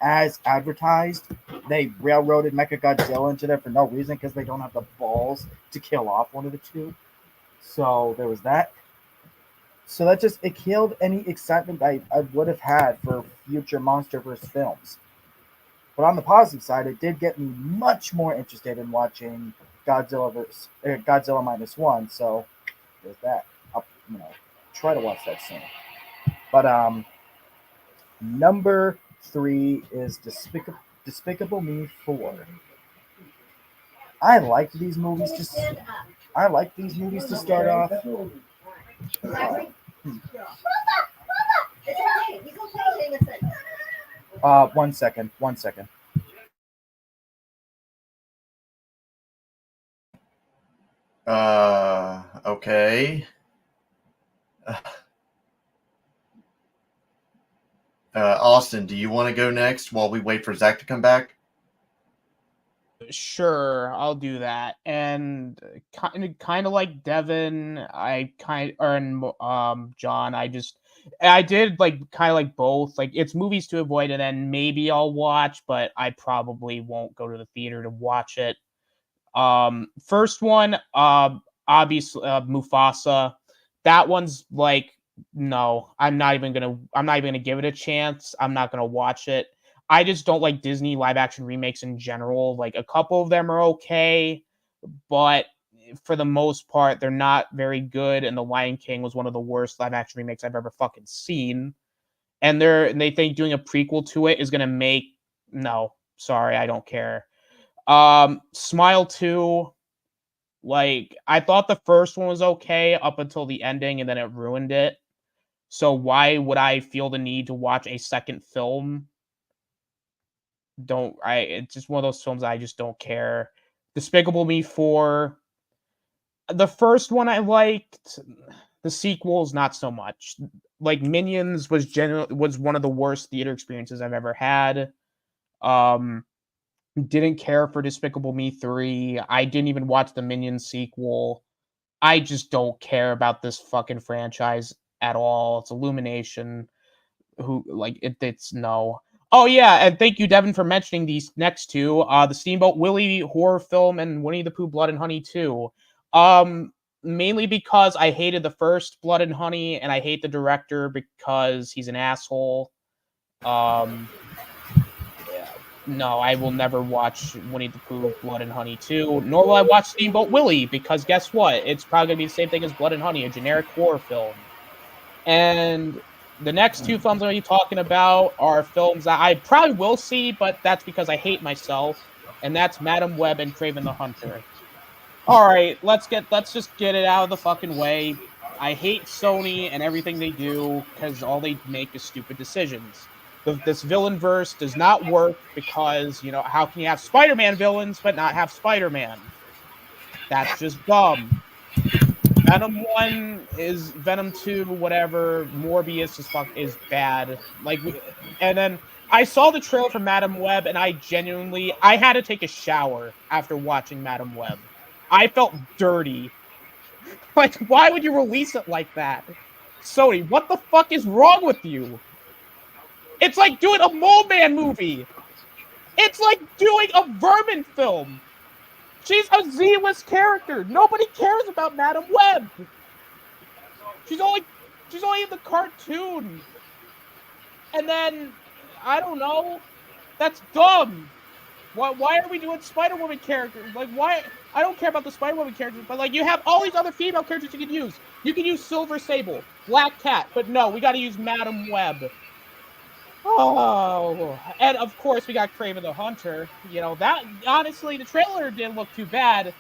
as advertised. They railroaded Mechagodzilla into there for no reason because they don't have the balls to kill off one of the two. So there was that. So that just it killed any excitement I would have had for future MonsterVerse films. But on the positive side, it did get me much more interested in watching Godzilla -1. So there's that. I'll try to watch that soon. But number 3 is Despicable Me 4. I like these movies to start off. One second. Okay. Austin, do you want to go next while we wait for Zach to come back? Sure, I'll do that. And kind of like Devin, John, I did like kind of like both. Like it's movies to avoid, and then maybe I'll watch, but I probably won't go to the theater to watch it. First one, obviously Mufasa. That one's like no, I'm not even gonna give it a chance. I'm not gonna watch it. I just don't like Disney live action remakes in general. Like a couple of them are okay, but for the most part, they're not very good. And The Lion King was one of the worst live action remakes I've ever fucking seen. And they think doing a prequel to it is gonna make no, sorry, I don't care. Smile 2, like I thought the first one was okay up until the ending and then it ruined it. So why would I feel the need to watch a second film? It's just one of those films I just don't care. Despicable Me 4. The first one I liked, the sequels not so much. Like Minions was one of the worst theater experiences I've ever had. Didn't care for Despicable Me 3. I didn't even watch the Minions sequel. I just don't care about this fucking franchise at all. It's Illumination. It's no. Oh yeah, and thank you, Devin, for mentioning these next two. The Steamboat Willie horror film and Winnie the Pooh Blood and Honey 2. Mainly because I hated the first Blood and Honey, and I hate the director because he's an asshole. No, I will never watch Winnie the Pooh, Blood and Honey 2, nor will I watch Steamboat Willie, because guess what? It's probably going to be the same thing as Blood and Honey, a generic horror film. And the next two films I'm going to be talking about are films that I probably will see, but that's because I hate myself, and that's Madam Web and Craven the Hunter. All right, let's just get it out of the fucking way. I hate Sony and everything they do because all they make is stupid decisions. This villain verse does not work because, how can you have Spider-Man villains but not have Spider-Man? That's just dumb. Venom 1 is Venom 2, whatever. Morbius is bad. And then I saw the trailer for Madam Web and I had to take a shower after watching Madam Web. I felt dirty. Like, why would you release it like that? Sony, what the fuck is wrong with you? It's like doing a Mole Man movie. It's like doing a Vermin film. She's a Z-list character. Nobody cares about Madam Web. She's only in the cartoon. And then I don't know. That's dumb. Why are we doing Spider-Woman characters? Like, why? I don't care about the Spider-Woman characters, but like, you have all these other female characters you can use. You can use Silver Sable, Black Cat, but no, we got to use Madam Web. Oh, and of course we got Kraven the Hunter. You know that honestly, the trailer didn't look too bad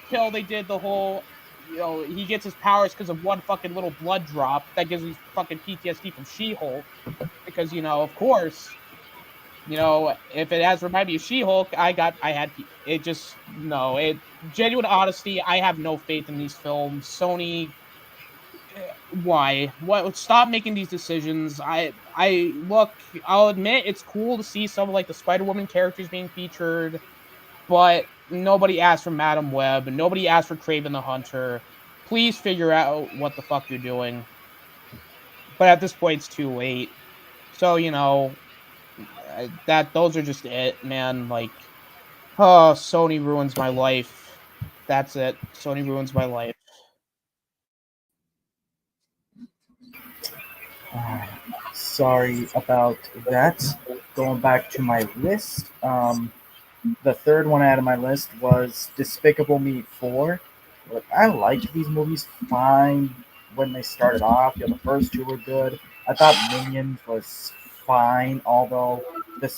till they did the whole. You know, he gets his powers because of one fucking little blood drop that gives him fucking PTSD from She-Hulk. Because of course, if it has reminded me of She-Hulk, it just no, it genuine honesty. I have no faith in these films. Sony, why? What? Stop making these decisions. Look. I'll admit it's cool to see some of like the Spider-Woman characters being featured, but nobody asked for Madam Web. Nobody asked for Kraven the Hunter. Please figure out what the fuck you're doing. But at this point, it's too late. So those are just it, man. Like, oh, Sony ruins my life. That's it. Sony ruins my life. Sorry about that. Going back to my list, the third one out of my list was Despicable Me 4. Look, I liked these movies fine when they started off. The first two were good. I thought Minions was fine, although it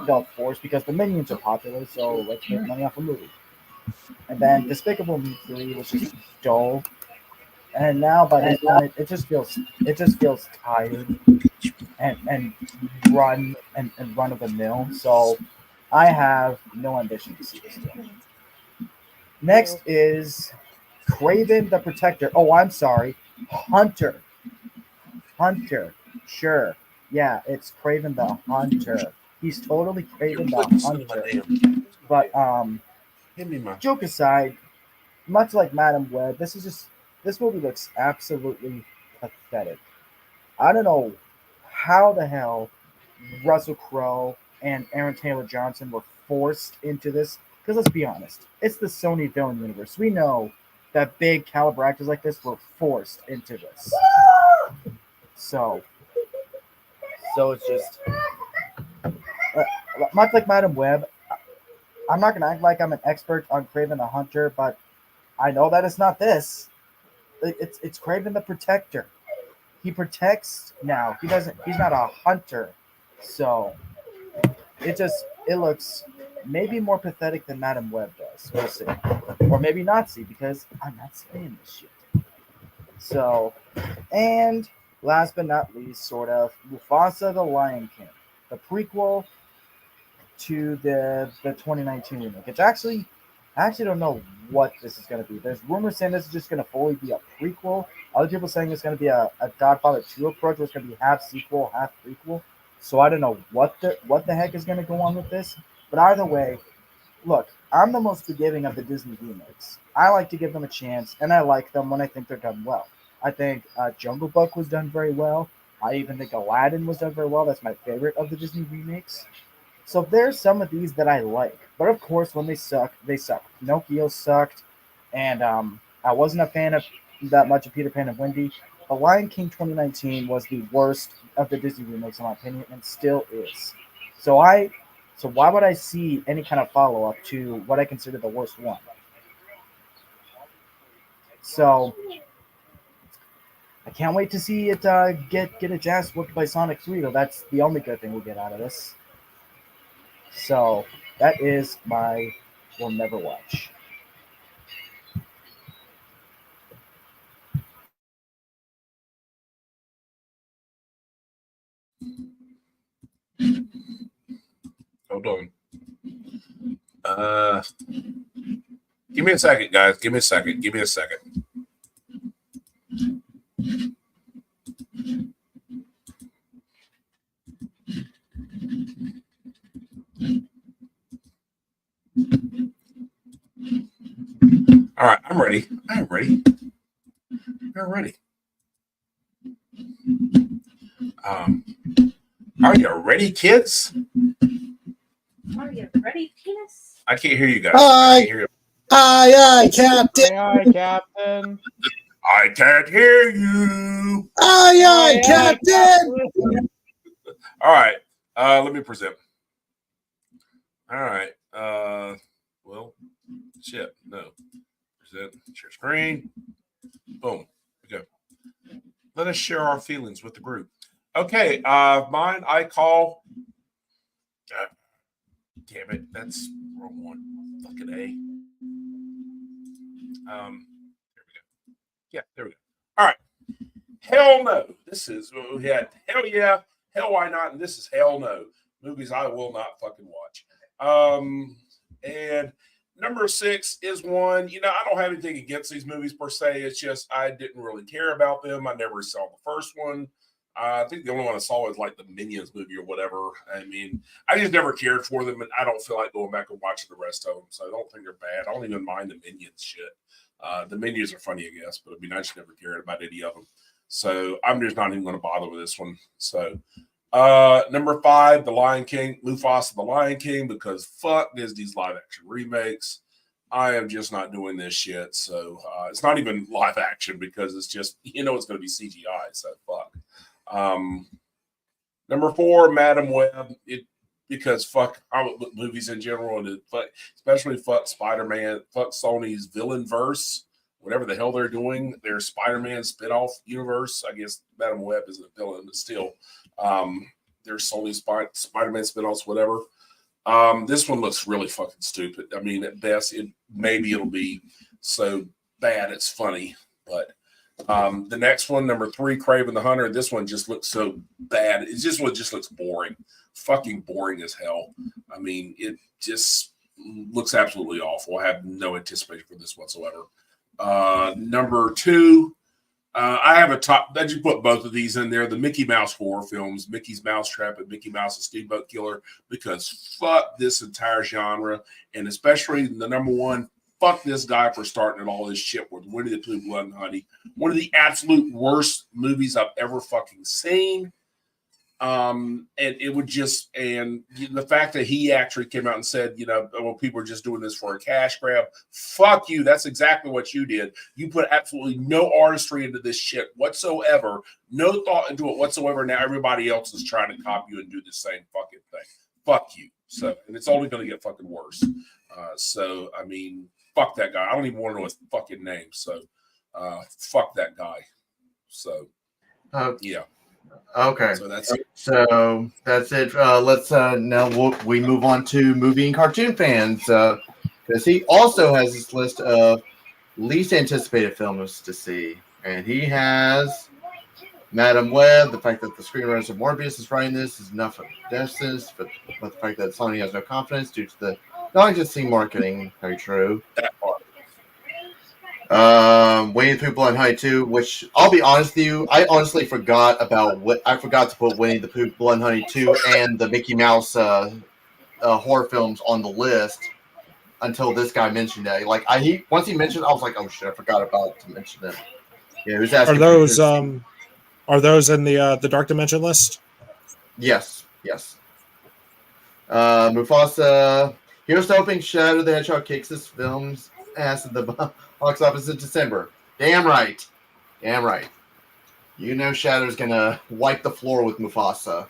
felt forced because the Minions are popular, so let's make money off a movie. And then Despicable Me 3 was just dull. And now by this point, it just feels tired and run of the mill. So I have no ambition to see this film. Next is Kraven the Protector. Oh, I'm sorry, Hunter. Sure, yeah, it's Kraven the Hunter. He's totally Kraven the Hunter. But joke aside, much like Madam Web, this movie looks absolutely pathetic. I don't know how the hell Russell Crowe and Aaron Taylor Johnson were forced into this. Because let's be honest, it's the Sony villain universe. We know that big caliber actors like this were forced into this. So it's just much like Madam Web. I'm not gonna act like I'm an expert on Kraven the Hunter, but I know that it's not this. It's Kraven the Protector. He protects now. He's not a hunter. So it looks maybe more pathetic than Madam Web does. We'll see. Or maybe not see, because I'm not saying this shit. So, and last but not least, sort of, Mufasa the Lion King. The prequel to the 2019 remake. It's actually, I actually don't know what this is going to be. There's rumors saying this is just going to fully be a prequel. Other people saying it's going to be a Godfather 2 approach, where it's going to be half sequel, half prequel. So I don't know what the heck is going to go on with this. But either way, look, I'm the most forgiving of the Disney remakes. I like to give them a chance, and I like them when I think they're done well. I think Jungle Book was done very well. I even think Aladdin was done very well. That's my favorite of the Disney remakes. So there's some of these that I like. But of course, when they suck, they suck. Pinocchio sucked, and I wasn't a fan of that much of Peter Pan and Wendy. The Lion King 2019 was the worst of the Disney remakes, in my opinion, and still is. So why would I see any kind of follow-up to what I consider the worst one? So I can't wait to see it get its ass whooped by Sonic 3, though. That's the only good thing we get out of this. So that is my Will Never Watch. Hold on. Give me a second, guys. Give me a second. All right, I'm ready. You're ready. Are you ready, kids? Are you ready, penis? I can't hear you guys. Aye, Captain. Aye, Captain. I can't hear you. Aye, Captain. All right. Let me present. All right. Well, shit. No. Present. Share screen. Boom. We go. Let us share our feelings with the group. Okay. Mine. I call. Damn it. That's wrong one. Fucking A. There we go. Yeah. There we go. All right. Hell no. This is we had hell yeah, hell why not, and this is hell no. Movies I will not fucking watch. And number 6 is one, I don't have anything against these movies per se. It's just I didn't really care about them. I never saw the first one. I think the only one I saw was like the Minions movie or whatever. I mean, I just never cared for them, and I don't feel like going back and watching the rest of them. So I don't think they're bad. I don't even mind the Minions shit. The Minions are funny, I guess, but I mean, I just never cared about any of them. So I'm just not even going to bother with this one. So number 5, The Lion King, Mufasa, The Lion King, because fuck Disney's live action remakes. I am just not doing this shit. So it's not even live action because it's just, it's going to be CGI. So fuck. Number 4, Madam Web. Because fuck movies in general, and especially fuck Spider-Man, fuck Sony's villain verse, whatever the hell they're doing, their Spider-Man spinoff universe. I guess Madam Web isn't a villain, but still, there's Sony Spider-Man spinoffs, whatever. This one looks really fucking stupid. I mean, at best, it'll be so bad it's funny, but the next one, number 3, Kraven the Hunter. This one just looks so bad. It just looks boring, fucking boring as hell. I mean, it just looks absolutely awful. I have no anticipation for this whatsoever. Number 2, I have a top. I just put both of these in there. The Mickey Mouse horror films, Mickey's Mousetrap and Mickey Mouse and Steamboat Killer, because fuck this entire genre, and especially the number 1. Fuck this guy for starting all this shit with Winnie the Pooh, Blood and Honey. One of the absolute worst movies I've ever fucking seen. And it would and the fact that he actually came out and said, well, people are just doing this for a cash grab. Fuck you. That's exactly what you did. You put absolutely no artistry into this shit whatsoever. No thought into it whatsoever. Now everybody else is trying to copy you and do the same fucking thing. Fuck you. So, and it's only going to get fucking worse. So, I mean, fuck that guy. I don't even want to know his fucking name. So, fuck that guy. So, yeah. Okay. So that's it. Let's now we move on to movie and cartoon fans, because he also has this list of least anticipated films to see, and he has Madam Web. The fact that the screenwriters of Morbius is writing this is enough of distance, but the fact that Sony has no confidence due to the non-existing marketing. Very true. That part. Winnie the Pooh Blood and Honey 2, which I'll be honest with you, I honestly forgot to put Winnie the Pooh Blood and Honey 2 and the Mickey Mouse horror films on the list until this guy mentioned that. Like once he mentioned, I was like, oh shit, I forgot about to mention it. Yeah, who's asking? Are those in the Dark Dimension list? Yes. Mufasa. Here's hoping Shadow the Hedgehog kicks his film's ass at the box office in December. Damn right. Shadow's gonna wipe the floor with Mufasa.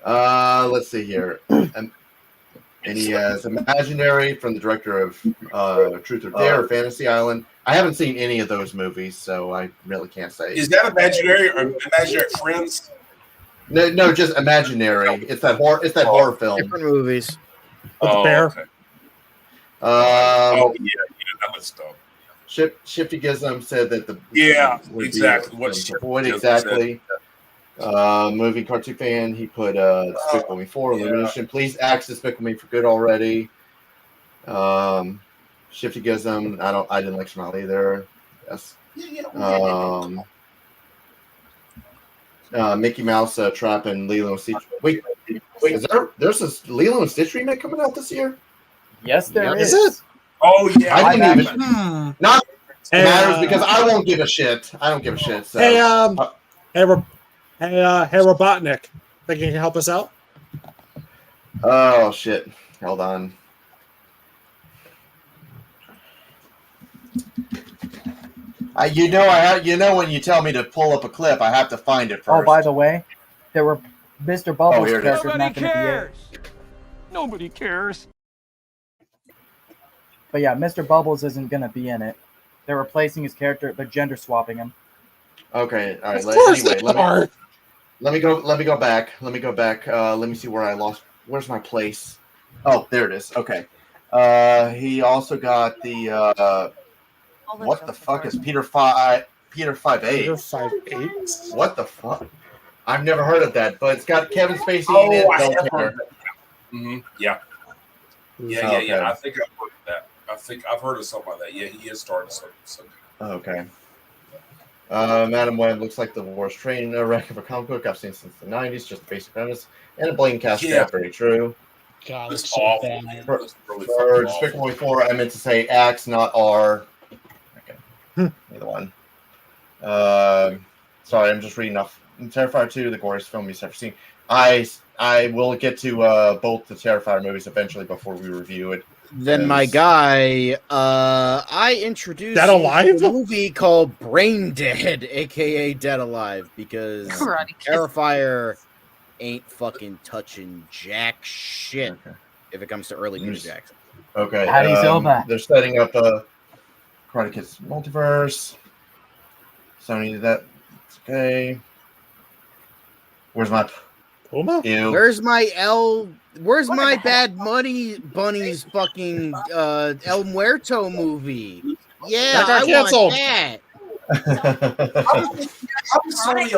Let's see here. And he has Imaginary from the director of Truth or Dare, Fantasy Island. I haven't seen any of those movies, so I really can't say. Is that Imaginary or Imaginary Friends? No, just Imaginary. It's that horror film. Different movies. With the bear. Okay. That was dumb. Shifty Gizm said that exactly what exactly. Movie cartoon fan, he put Despicable Me 4 Illumination. Please axe Despicable Me for good already. Shifty Gizm, I didn't like Smile either. Yes. Mickey Mouse Trap and Lilo and Stitch. Wait, there's a Lilo and Stitch remake coming out this year? Yes, there is. Is it? Oh yeah. I didn't even not matters because I won't give a shit. I don't give a shit. So. Hey, Robotnik. Think you can help us out? Oh shit! Hold on. When you tell me to pull up a clip, I have to find it first. Oh, by the way, there were Mr. Bubbles' here it is. character is not going to be it. Nobody cares. But yeah, Mr. Bubbles isn't going to be in it. They're replacing his character, but gender swapping him. Okay, all right. Of course Anyway, they are. let me go back. Let me see where I lost. Where's my place? Oh, there it is. Okay. He also got the what the fuck is Peter 5'8"? Peter 5'8". What the fuck? I've never heard of that, but it's got Kevin Spacey in it. I Bill have Hader. heard that. Mm-hmm. Yeah. Okay. I think I've heard of that. I think I've heard of something like that. Yeah, he is starting something. Okay. Madam Web looks like the worst train wreck of a comic book I've seen since the 90s. Just the basic premise. And a blatant cast Yeah. Very true. God, It's it's so awful. bad. Man. It's really For fucking Despicable Me awful. 4, I meant to say X, not R. Okay. Either one. Sorry, I'm just reading off. Terrifier 2, the goriest film you've ever seen. I will get to both the Terrifier movies eventually before we review it. Then my guy, I introduced Dead you Alive? to a movie called Brain Dead, aka Dead Alive, because Karate Kid. Terrifier ain't fucking touching jack shit Okay. if it comes to early Peter Yes. Jackson. Okay. How do you feel about it? They're setting up Karate Kid's multiverse. Sony, that's okay. Where's my Puma? ew? Where's my Bad Money Bunnies fucking El Muerto movie? Yeah, That got I canceled. want that. How does Sony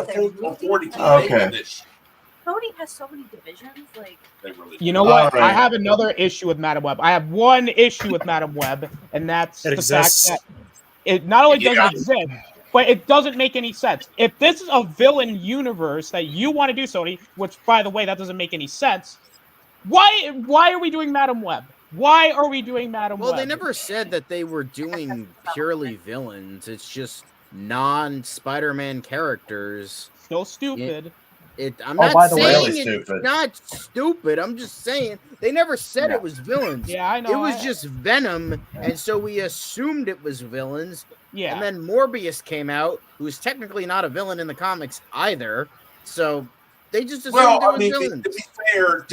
afford to keep Okay. making this shit? Sony has so many divisions. Like, They really You know do. what? All right. I have another issue with Madam Web. I have one issue with Madam Web, and that's It the exists. fact that it not only Yeah. doesn't exist, but it doesn't make any sense. If this is a villain universe that you want to do, Sony, which by the way, that doesn't make any sense. Why are we doing Madam Web? Why are we doing Madam Well, Web? they never said that they were doing purely villains. It's just non-Spider-Man characters. Still stupid. I'm Oh, not by the way- saying Really it's stupid. not stupid. I'm just saying they never said Yeah. it was villains. Yeah, I know. It was just Venom, and so we assumed it was villains. yeah. And then Morbius came out, who's technically not a villain in the comics either. So they just assumed Well, it I was mean, villains. to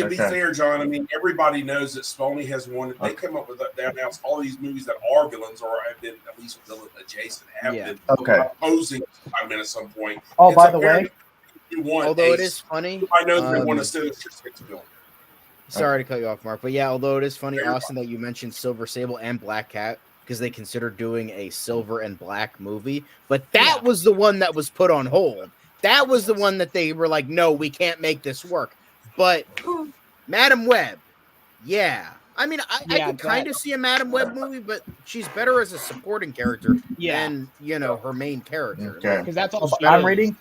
be Okay. fair, John. I mean, everybody knows that Sony has one. They come up with. They announced all these movies that are villains or have been at least villain adjacent, have Yeah. been Okay. opposing Spider-Man at some point. Oh, It's by the way, apparently you want Although it a- is funny, I know they um, want a Sinister Six villain. sorry to cut you off, Mark, but yeah, although it is funny, You're Austin, that you mentioned Silver Sable and Black Cat because they considered doing a silver and black movie, but that was the one that was put on hold. That was the one that they were like, no, we can't make this work. But Madam Web, yeah. I mean, I Yeah, could kind of see a Madam Web movie, but she's better as a supporting character Yeah. than, her main character. Okay. Because that's all she I'm is. reading.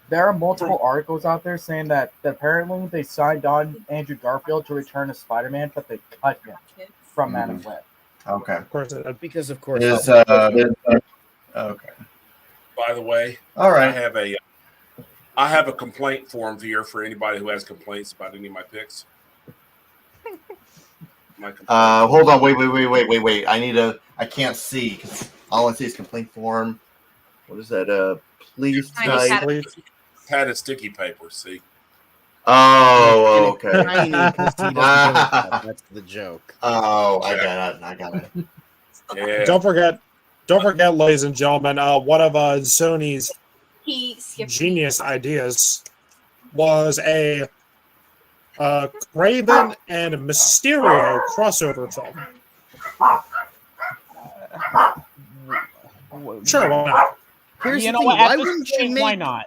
There are multiple articles out there saying that apparently they signed on Andrew Garfield to return as Spider-Man, but they cut him from Madam Web. Okay. Of course. Because, of course, Is okay. By the way, All I right. have a complaint form here for anybody who has complaints about any of my picks. My complaint. Hold on. Wait. I can't see because all I see is complaint form. What is that? Please I type. had Please. Had a sticky paper. See, Oh, okay. tiny 'cause he doesn't give a fuck. That's the joke. Oh, I got it. yeah. Don't forget, ladies and gentlemen, one of Sony's he skipped genius ideas was a Craven and Mysterio crossover film. Sure, why not? Here's You the know thing. what? At Why this wouldn't you point, make? why not?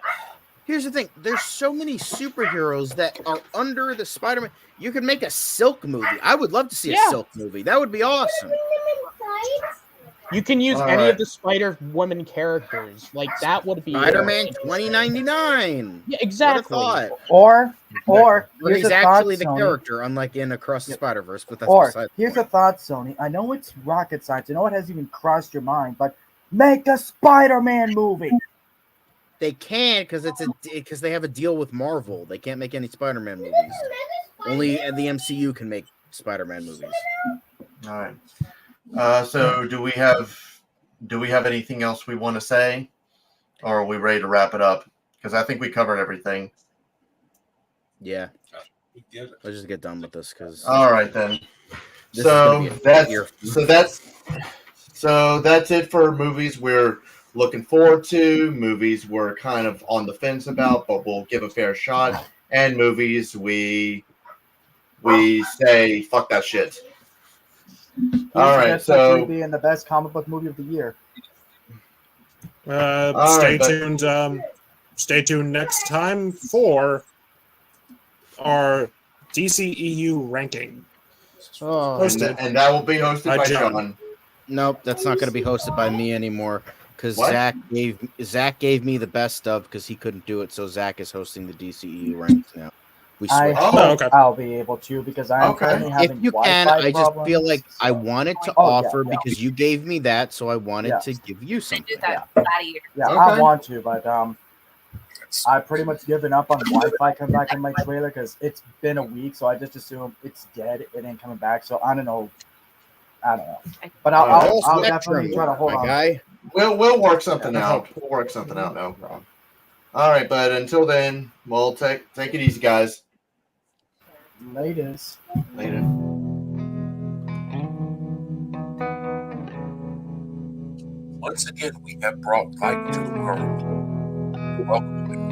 Here's the thing. There's so many superheroes that are under the Spider-Man. You could make a Silk movie. I would love to see a Yeah. Silk movie. That would be awesome. You can use All any right. of the Spider-Woman characters. Like, that would be... Spider-Man 2099. Yeah, What a exactly. thought. Or Where here's he's a actually thought, the Sony. character, unlike in Across the Spider-Verse. But that's Or beside the here's a point. thought, Sony. I know it's rocket science. I know it hasn't even crossed your mind, but make a Spider-Man movie. They can't because they have a deal with Marvel. They can't make any Spider-Man movies. Only the MCU can make Spider-Man movies. All right. So do we have anything else we want to say, or are we ready to wrap it up? Because I think we covered everything. Yeah, We get it. let's just get done with this because All right then. This is gonna So be a that's year. that's it for movies we're looking forward to. Movies we're kind of on the fence about, but we'll give a fair shot. And movies we say fuck that shit. All right, Potentially so being the best comic book movie of the year. All Stay right, but- tuned. Stay tuned next time for our DCEU ranking. Oh, Hosted. and that will be hosted By by John. John. Nope, that's not going to be hosted by me anymore because What? Zach gave me the best of because he couldn't do it. So Zach is hosting the DCEU ranks now. We I switched. hope Oh, okay. I'll be able to because I'm Okay. currently having If you can, Wi-Fi I just feel problems, like I so- wanted to Oh, yeah, offer yeah. because you gave me that, so I wanted Yeah. to give you I something. did that that year. Yeah, Okay. I want to, but I pretty much given up on Wi-Fi coming back in my trailer because it's been a week, so I just assume it's dead. It ain't coming back, so I don't know. But All right. I'll Spectrum, definitely try to hold my on. guy. We'll work something Yeah. out. We'll work something out. No problem. All right, but until then, we'll take it easy, guys. Latest. Later. Once again, we have brought light to the world. Welcome to